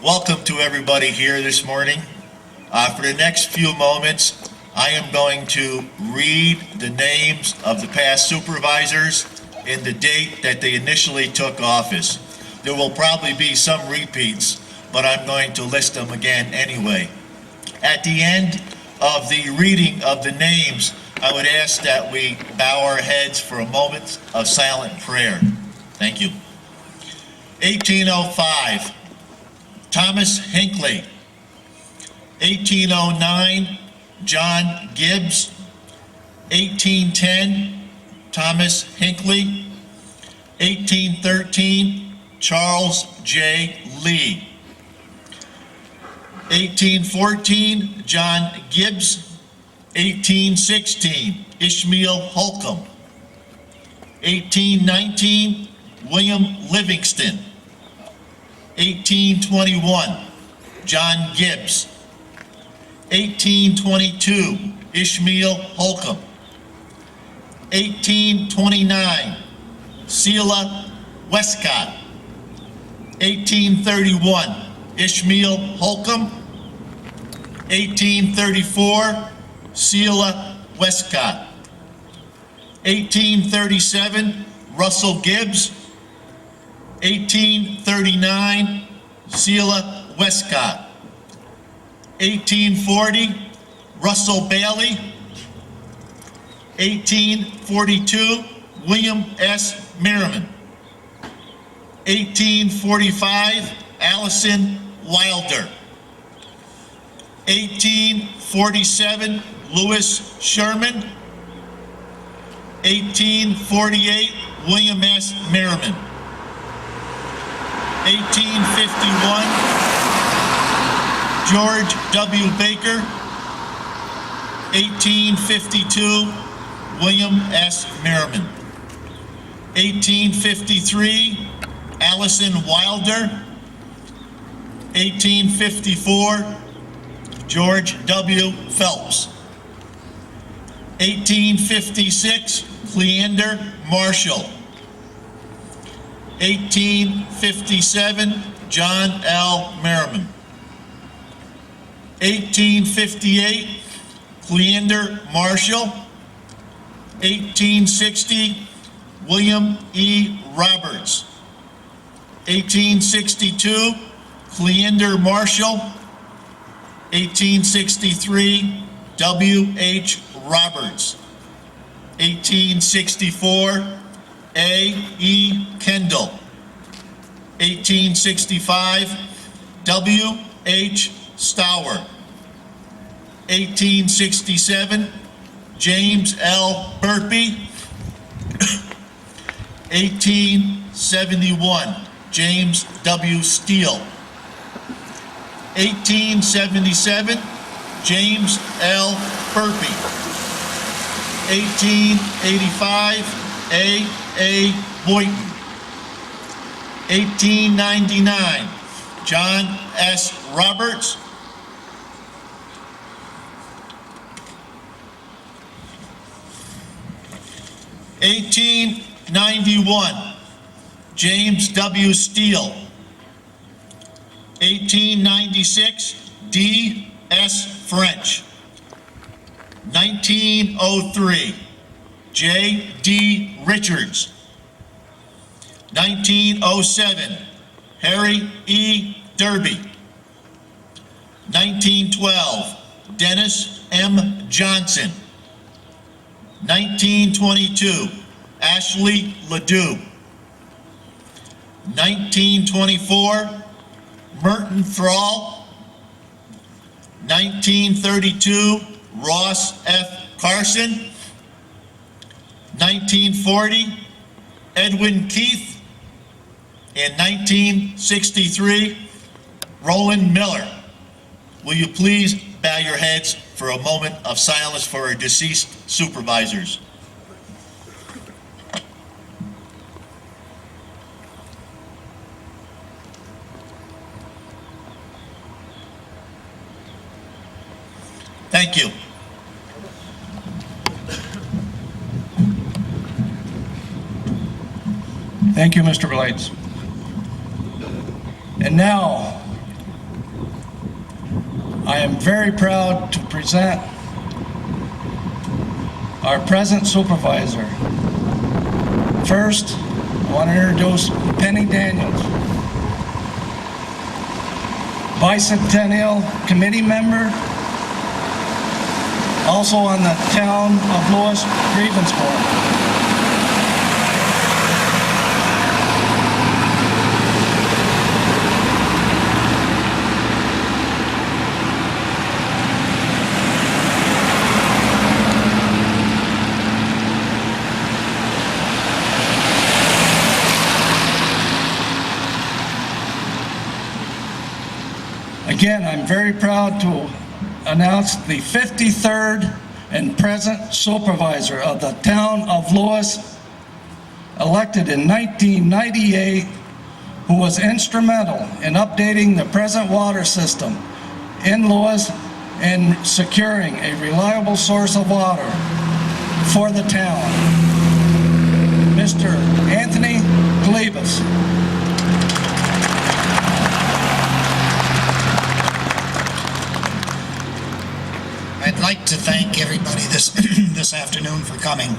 Welcome to everybody here this morning. For the next few moments, I am going to read the names of the past supervisors and the date that they initially took office. There will probably be some repeats, but I'm going to list them again anyway. At the end of the reading of the names, I would ask that we bow our heads for a moment of silent prayer. Thank you. 1805, Thomas Hinckley. 1809, John Gibbs. 1810, Thomas Hinckley. 1813, Charles J. Lee. 1814, John Gibbs. 1816, Ishmael Holcomb. 1819, William Livingston. 1821, John Gibbs. 1822, Ishmael Holcomb. 1829, Selah Westcott. 1831, Ishmael Holcomb. 1834, Selah Westcott. 1837, Russell Gibbs. 1839, Selah Westcott. 1840, Russell Bailey. 1842, William S. Merriman. 1845, Allison Wilder. 1847, Lewis Sherman. 1848, William S. Merriman. 1851, George W. Baker. 1852, William S. Merriman. 1853, Allison Wilder. 1854, George W. Phelps. 1856, Cleander Marshall. 1857, John L. Merriman. 1858, Cleander Marshall. 1860, William E. Roberts. 1862, Cleander Marshall. 1863, W. H. Roberts. 1864, A. E. Kendall. 1865, W. H. Stour. 1867, James L. Burpee. 1871, James W. Steele. 1877, James L. Burpee. 1885, A. Boynton. 1899, John S. Roberts. 1891, James W. Steele. 1896, D. S. French. 1903, J. D. Richards. 1907, Harry E. Derby. 1912, Dennis M. Johnson. 1922, Ashley Ledoux. 1924, Merton Thrall. 1932, Ross F. Carson. 1940, Edwin Keith. In 1963, Roland Miller. Will you please bow your heads for a moment of silence for our deceased supervisors? Thank you. Thank you, Mr. Blades. And now, I am very proud to present our present supervisor. First, I want to introduce Penny Daniels, Bicentennial Committee member, also on the Town of Lewis Grievance Board. Again, I'm very proud to announce the 53rd and present supervisor of the Town of Lewis, elected in 1998, who was instrumental in updating the present water system in Lewis and securing a reliable source of water for the town. Mr. Anthony Glebus. I'd like to thank everybody this afternoon for coming.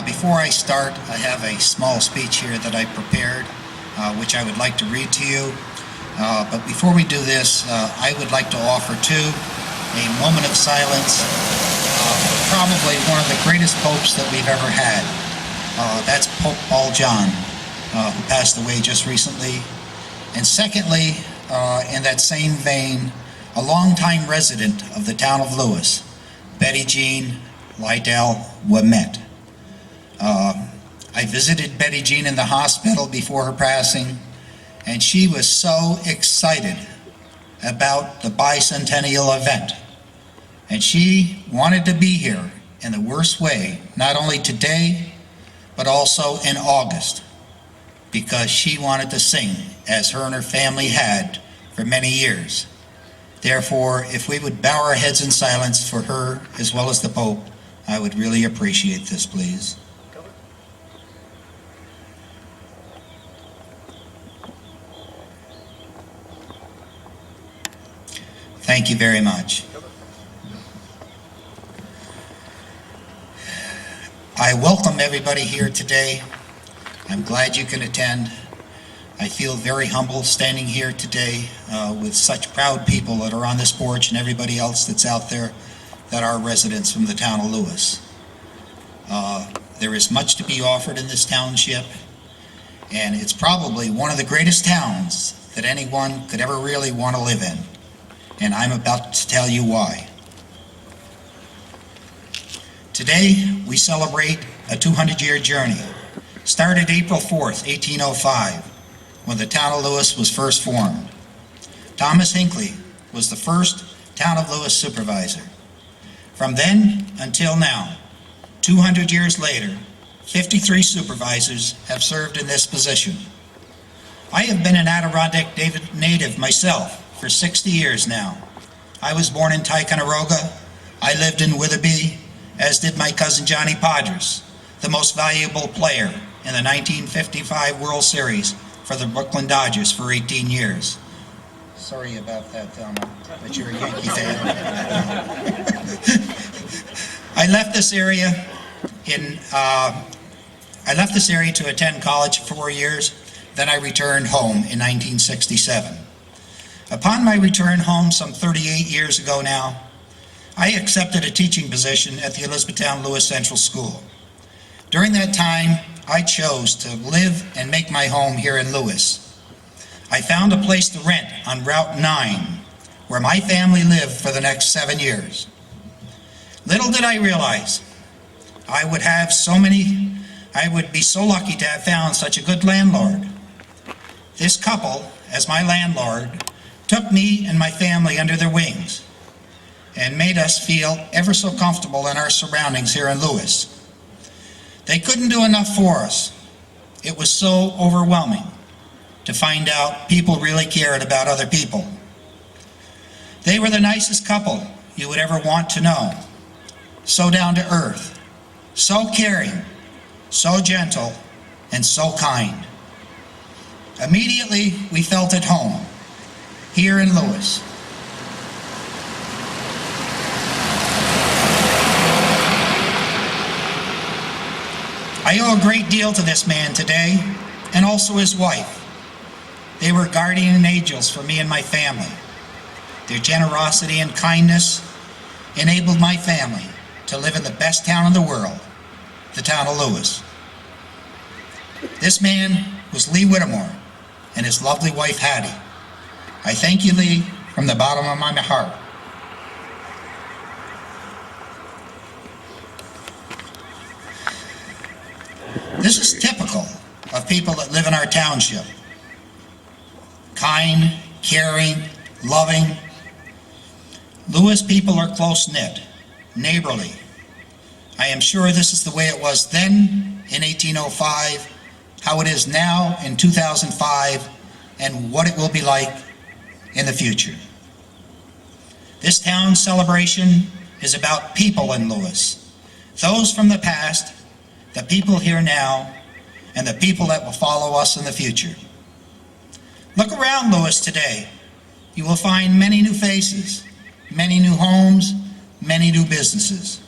Before I start, I have a small speech here that I prepared, which I would like to read to you. But before we do this, I would like to offer too a moment of silence. Probably one of the greatest popes that we've ever had. That's Pope Paul John, who passed away just recently. And secondly, in that same vein, a longtime resident of the town of Lewis, Betty Jean Lydell Wemette. I visited Betty Jean in the hospital before her passing, and she was so excited about the bicentennial event. And she wanted to be here in the worst way, not only today, but also in August, because she wanted to sing, as her and her family had for many years. Therefore, if we would bow our heads in silence for her as well as the Pope, I would really appreciate this, please. Thank you very much. I welcome everybody here today. I'm glad you can attend. I feel very humble standing here today with such proud people that are on this porch and everybody else that's out there that are residents from the town of Lewis. There is much to be offered in this township, and it's probably one of the greatest towns that anyone could ever really want to live in. And I'm about to tell you why. Today, we celebrate a 200-year journey. Started April 4th, 1805, when the town of Lewis was first formed. Thomas Hinckley was the first town of Lewis supervisor. From then until now, 200 years later, 53 supervisors have served in this position. I have been an Adirondack native myself for 60 years now. I was born in Ticonderoga. I lived in Witherby, as did my cousin Johnny Podgers, the most valuable player in the 1955 World Series for the Brooklyn Dodgers for 18 years. Sorry about that, Thelma, but you're a Yankee fan. I left this area to attend college for 4 years. Then I returned home in 1967. Upon my return home some 38 years ago now, I accepted a teaching position at the Elizabethtown Lewis Central School. During that time, I chose to live and make my home here in Lewis. I found a place to rent on Route 9, where my family lived for the next 7 years. Little did I realize I would be so lucky to have found such a good landlord. This couple, as my landlord, took me and my family under their wings and made us feel ever so comfortable in our surroundings here in Lewis. They couldn't do enough for us. It was so overwhelming to find out people really cared about other people. They were the nicest couple you would ever want to know. So down to earth, so caring, so gentle, and so kind. Immediately, we felt at home, here in Lewis. I owe a great deal to this man today, and also his wife. They were guardian angels for me and my family. Their generosity and kindness enabled my family to live in the best town in the world, the town of Lewis. This man was Lee Whittemore and his lovely wife, Hattie. I thank you, Lee, from the bottom of my heart. This is typical of people that live in our township. Kind, caring, loving. Lewis people are close-knit, neighborly. I am sure this is the way it was then in 1805, how it is now in 2005, and what it will be like in the future. This town's celebration is about people in Lewis, those from the past, the people here now, and the people that will follow us in the future. Look around Lewis today. You will find many new faces, many new homes, many new businesses.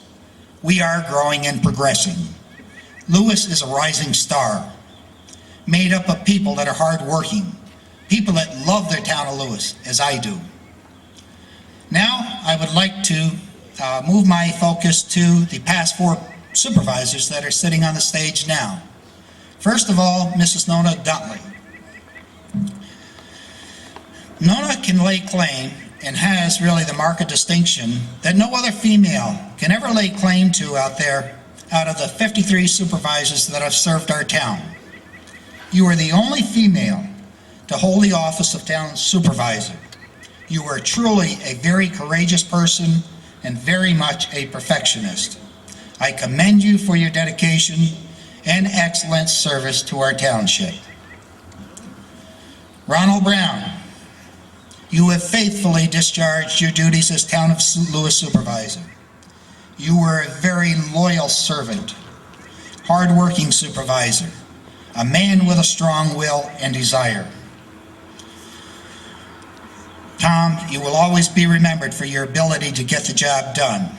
We are growing and progressing. Lewis is a rising star, made up of people that are hardworking, people that love their town of Lewis, as I do. Now, I would like to move my focus to the past 4 supervisors that are sitting on the stage now. First of all, Mrs. Nona Duntley. Nona can lay claim, and has really the marked distinction that no other female can ever lay claim to out there out of the 53 supervisors that have served our town. You are the only female to hold the office of town supervisor. You are truly a very courageous person and very much a perfectionist. I commend you for your dedication and excellent service to our township. Ronald Brown, you have faithfully discharged your duties as Town of Lewis Supervisor. You were a very loyal servant, hard-working supervisor, a man with a strong will and desire. Tom, you will always be remembered for your ability to get the job done.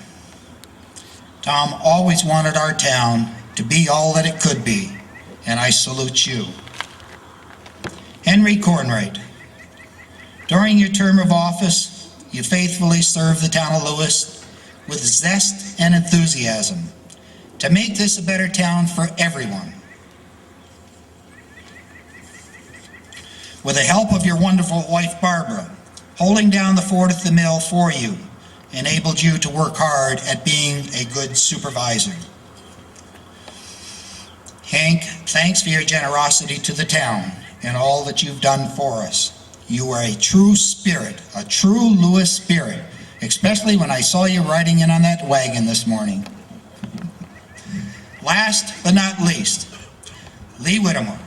Tom always wanted our town to be all that it could be, and I salute you. Henry Cornwright, during your term of office, you faithfully served the town of Lewis with zest and enthusiasm to make this a better town for everyone. With the help of your wonderful wife, Barbara, holding down the fort at the mill for you enabled you to work hard at being a good supervisor. Hank, thanks for your generosity to the town and all that you've done for us. You are a true spirit, a true Lewis spirit, especially when I saw you riding in on that wagon this morning. Last but not least, Lee Whittemore.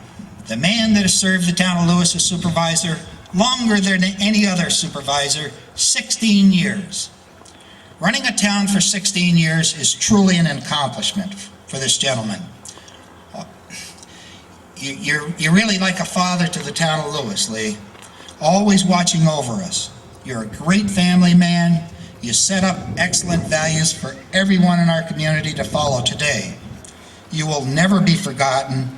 the man that has served the town of Lewis as supervisor longer than any other supervisor, 16 years. Running a town for 16 years is truly an accomplishment for this gentleman. You're really like a father to the town of Lewis, Lee, always watching over us. You're a great family man. You set up excellent values for everyone in our community to follow today. You will never be forgotten,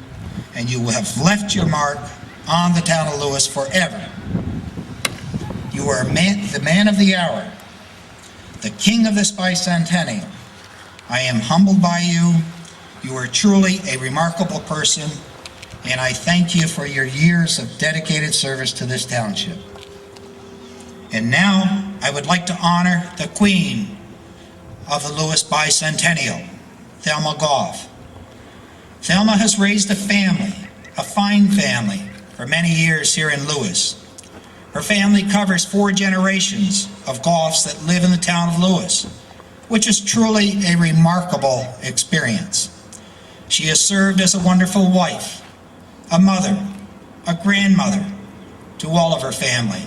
and you will have left your mark on the town of Lewis forever. You are the man of the hour, the king of this bicentennial. I am humbled by you. You are truly a remarkable person, and I thank you for your years of dedicated service to this township. And now, I would like to honor the Queen of the Lewis Bicentennial, Thelma Goff. Thelma has raised a family, a fine family, for many years here in Lewis. Her family covers 4 generations of Goffs that live in the town of Lewis, which is truly a remarkable experience. She has served as a wonderful wife, a mother, a grandmother to all of her family.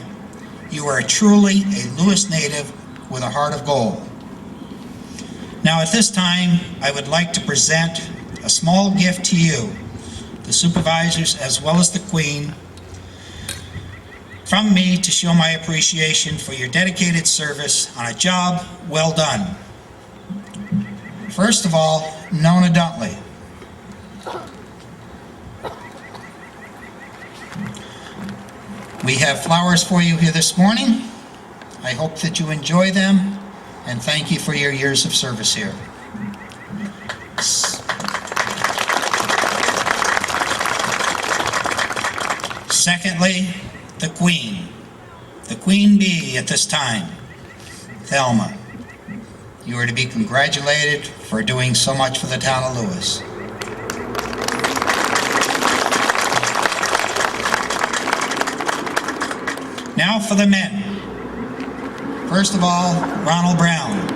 You are truly a Lewis native with a heart of gold. Now at this time, I would like to present a small gift to you, the supervisors as well as the Queen, from me to show my appreciation for your dedicated service on a job well done. First of all, Nona Duntley. We have flowers for you here this morning. I hope that you enjoy them, and thank you for your years of service here. Secondly, the Queen Bee at this time, Thelma. You are to be congratulated for doing so much for the town of Lewis. Now for the men. First of all, Ronald Brown.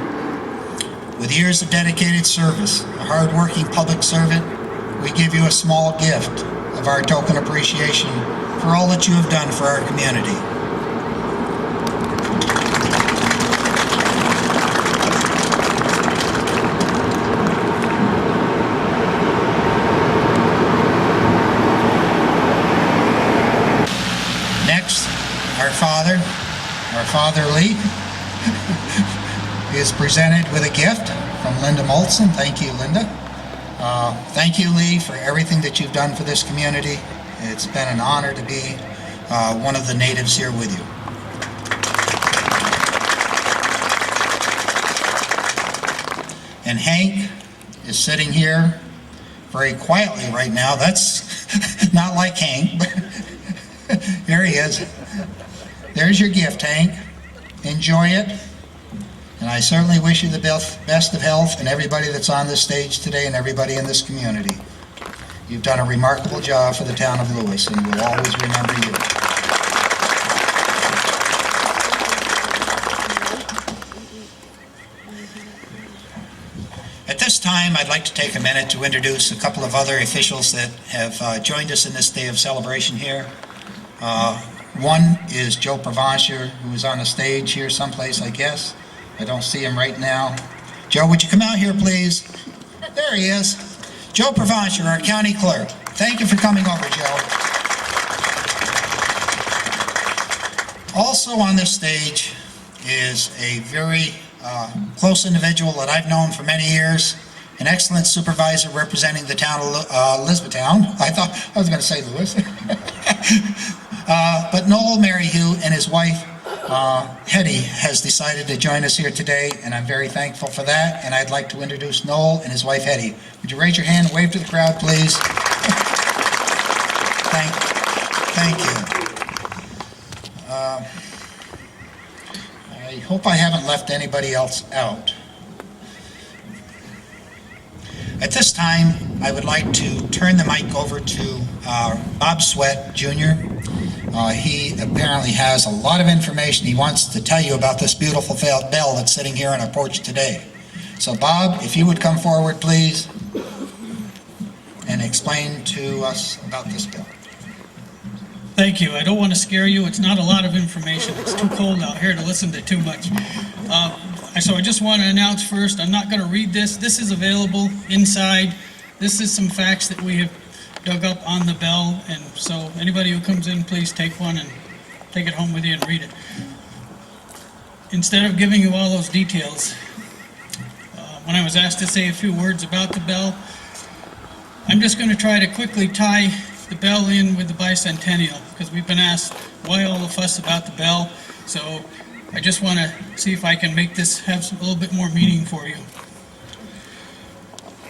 With years of dedicated service, a hard-working public servant, we give you a small gift of our token appreciation for all that you have done for our community. Next, our father Lee, is presented with a gift from Linda Molson. Thank you, Linda. Thank you, Lee, for everything that you've done for this community. It's been an honor to be one of the natives here with you. And Hank is sitting here very quietly right now. That's not like Hank, but here he is. There's your gift, Hank. Enjoy it. And I certainly wish you the best of health, and everybody that's on this stage today and everybody in this community. You've done a remarkable job for the town of Lewis, and we'll always remember you. At this time, I'd like to take a minute to introduce a couple of other officials that have joined us in this day of celebration here. One is Joe Provencher, who is on the stage here someplace, I guess. I don't see him right now. Joe, would you come out here, please? There he is. Joe Provencher, our county clerk. Thank you for coming over, Joe. Also on this stage is a very close individual that I've known for many years, an excellent supervisor representing the town of Elizabethtown. I was going to say Lewis. But Noel Maryhugh and his wife, Hetty, has decided to join us here today, and I'm very thankful for that. And I'd like to introduce Noel and his wife, Hetty. Would you raise your hand and wave to the crowd, please? Thank you. I hope I haven't left anybody else out. At this time, I would like to turn the mic over to Bob Sweat, Jr. He apparently has a lot of information he wants to tell you about this beautiful bell that's sitting here on our porch today. So Bob, if you would come forward, please, and explain to us about this bell. Thank you. I don't want to scare you. It's not a lot of information. It's too cold out here to listen to too much. So I just want to announce first, I'm not going to read this. This is available inside. This is some facts that we have dug up on the bell, and so anybody who comes in, please take one and take it home with you and read it. Instead of giving you all those details, when I was asked to say a few words about the bell, I'm just going to try to quickly tie the bell in with the Bicentennial, because we've been asked why all the fuss about the bell. So I just want to see if I can make this have a little bit more meaning for you.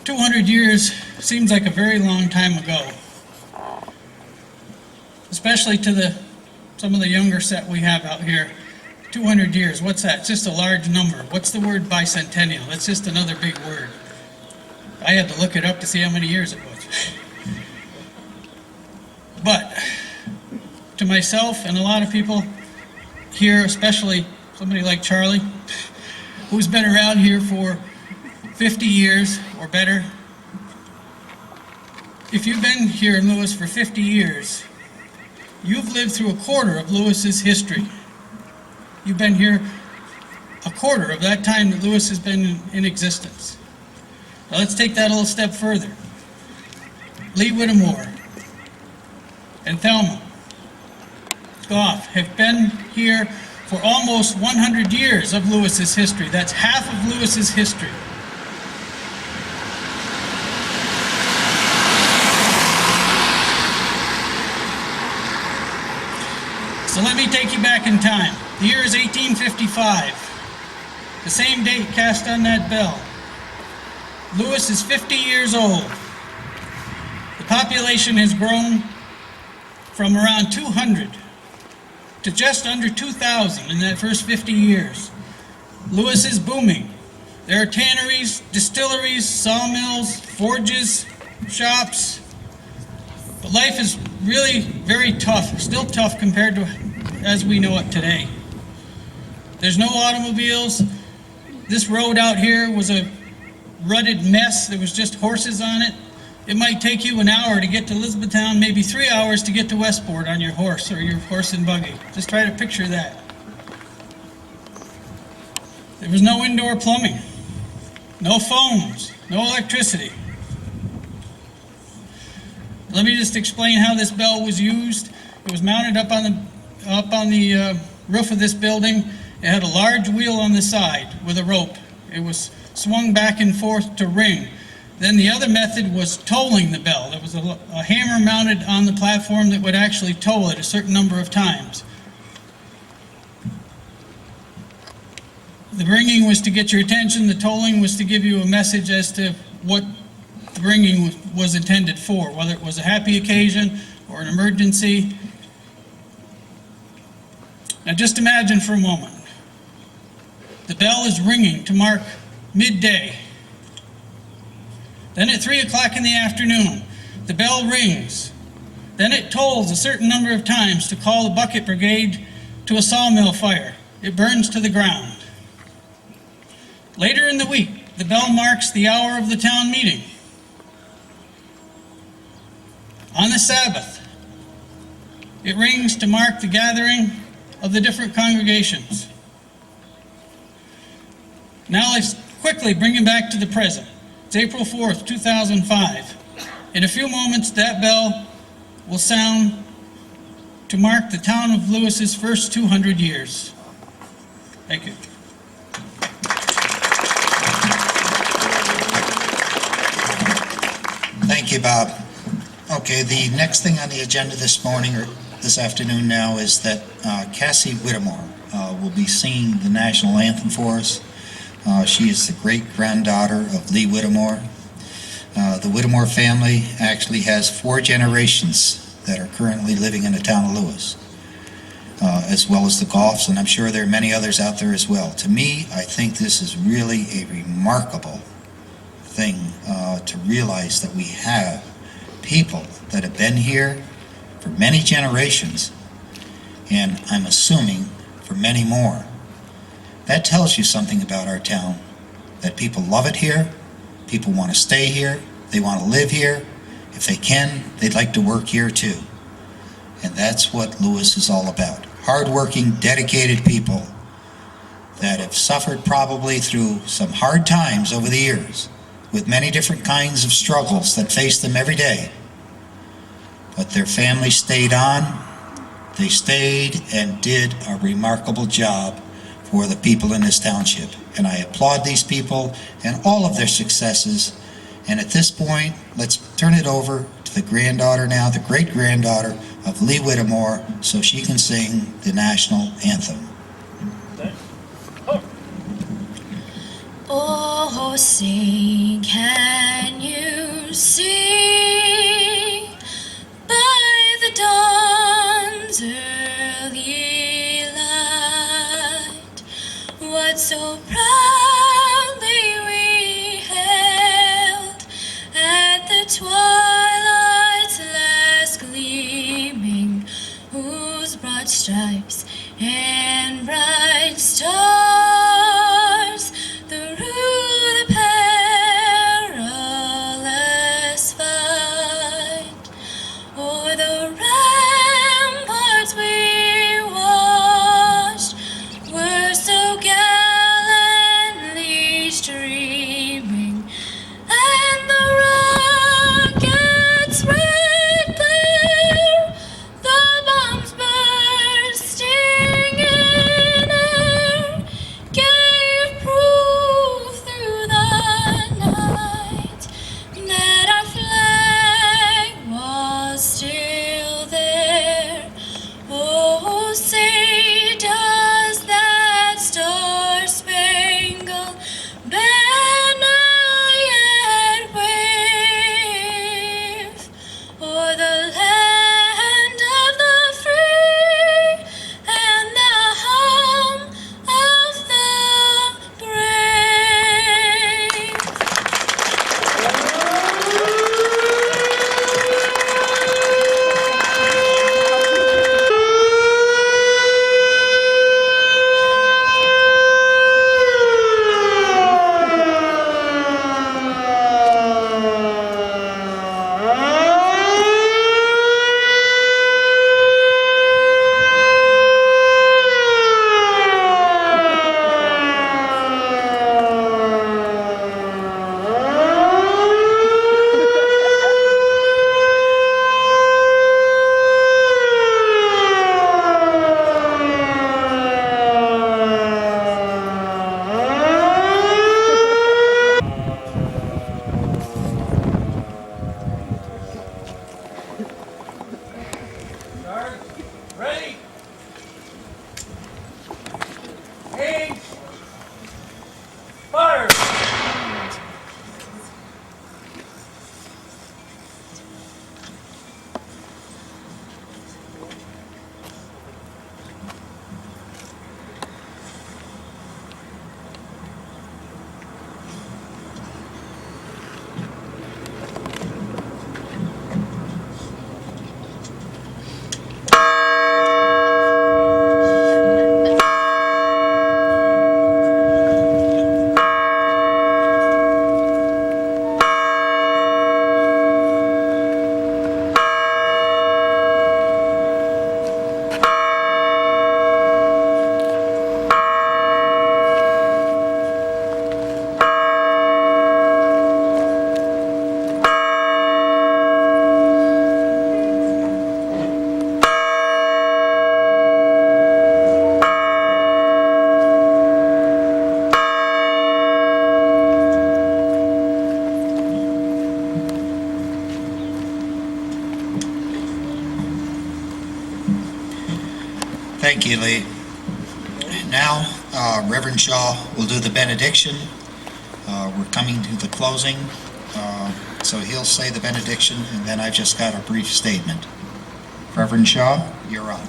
200 years seems like a very long time ago, especially to some of the younger set we have out here. 200 years, what's that? It's just a large number. What's the word bicentennial? That's just another big word. I had to look it up to see how many years it was. But to myself and a lot of people here, especially somebody like Charlie, who's been around here for 50 years or better, if you've been here in Lewis for 50 years, you've lived through a quarter of Lewis's history. You've been here a quarter of that time that Lewis has been in existence. Now let's take that a little step further. Lee Whittemore and Thelma Goff have been here for almost 100 years of Lewis's history. That's half of Lewis's history. So let me take you back in time. The year is 1855. The same date cast on that bell. Lewis is 50 years old. The population has grown from around 200 to just under 2,000 in that first 50 years. Lewis is booming. There are tanneries, distilleries, sawmills, forges, shops. But life is really very tough, still tough compared to as we know it today. There's no automobiles. This road out here was a rutted mess. There was just horses on it. It might take you an hour to get to Elizabethtown, maybe 3 hours to get to Westport on your horse or your horse and buggy. Just try to picture that. There was no indoor plumbing, no phones, no electricity. Let me just explain how this bell was used. It was mounted up on the roof of this building. It had a large wheel on the side with a rope. It was swung back and forth to ring. Then the other method was tolling the bell. There was a hammer mounted on the platform that would actually toll it a certain number of times. The ringing was to get your attention. The tolling was to give you a message as to what the ringing was intended for, whether it was a happy occasion or an emergency. Now just imagine for a moment. The bell is ringing to mark midday. Then at 3 o'clock in the afternoon, the bell rings. Then it tolls a certain number of times to call the bucket brigade to a sawmill fire. It burns to the ground. Later in the week, the bell marks the hour of the town meeting. On the Sabbath, it rings to mark the gathering of the different congregations. Now let's quickly bring it back to the present. It's April 4th, 2005. In a few moments, that bell will sound to mark the town of Lewis's first 200 years. Thank you. Thank you, Bob. Okay, the next thing on the agenda this morning, or this afternoon now, is that Cassie Whittemore will be singing the national anthem for us. She is the great-granddaughter of Lee Whittemore. The Whittemore family actually has 4 generations that are currently living in the town of Lewis, as well as the Goffs, and I'm sure there are many others out there as well. To me, I think this is really a remarkable thing to realize that we have people that have been here for many generations, and I'm assuming for many more. That tells you something about our town, that people love it here, people want to stay here, they want to live here. If they can, they'd like to work here too. And that's what Lewis is all about. Hardworking, dedicated people that have suffered probably through some hard times over the years, with many different kinds of struggles that face them every day. But their family stayed on. They stayed and did a remarkable job for the people in this township. And I applaud these people and all of their successes. And at this point, let's turn it over to the granddaughter now, the great-granddaughter of Lee Whittemore, so she can sing the national anthem. Oh, sing, can you see by the dawn's early light what so proudly we hailed at the twilight's last gleaming, whose broad stripes and bright stars through the perilous fight o'er the ramparts we watched were so gallantly streaming, and the rocket's red glare, the bombs bursting in air, gave proof through the night that our flag was still there. Oh, say does that star-spangled banner yet wave o'er the land of the free and the home of the brave? Start. Ready. Aim. Fire. Thank you, Lee. Now, Reverend Shaw will do the benediction. We're coming to the closing, so he'll say the benediction, and then I've just got a brief statement. Reverend Shaw, you're on.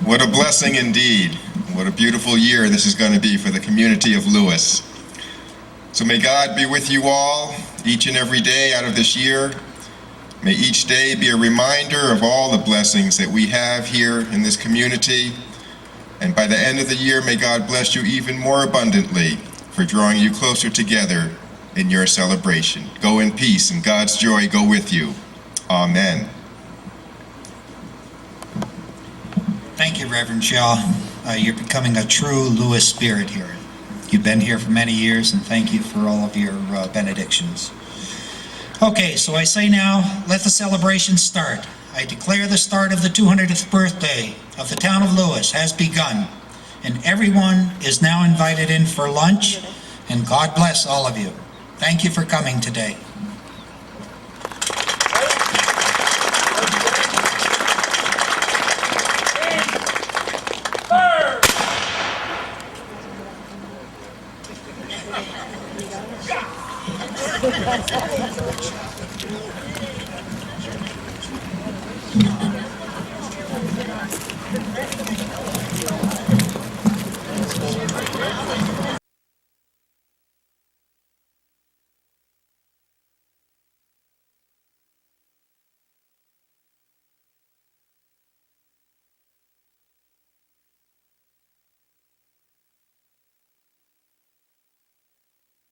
What a blessing indeed. What a beautiful year this is going to be for the community of Lewis. So may God be with you all, each and every day out of this year. May each day be a reminder of all the blessings that we have here in this community. And by the end of the year, may God bless you even more abundantly for drawing you closer together in your celebration. Go in peace, and God's joy go with you. Amen. Thank you, Reverend Shaw. You're becoming a true Lewis spirit here. You've been here for many years, and thank you for all of your benedictions. Okay, so I say now, let the celebration start. I declare the start of the 200th birthday of the town of Lewis has begun, and everyone is now invited in for lunch, and God bless all of you. Thank you for coming today.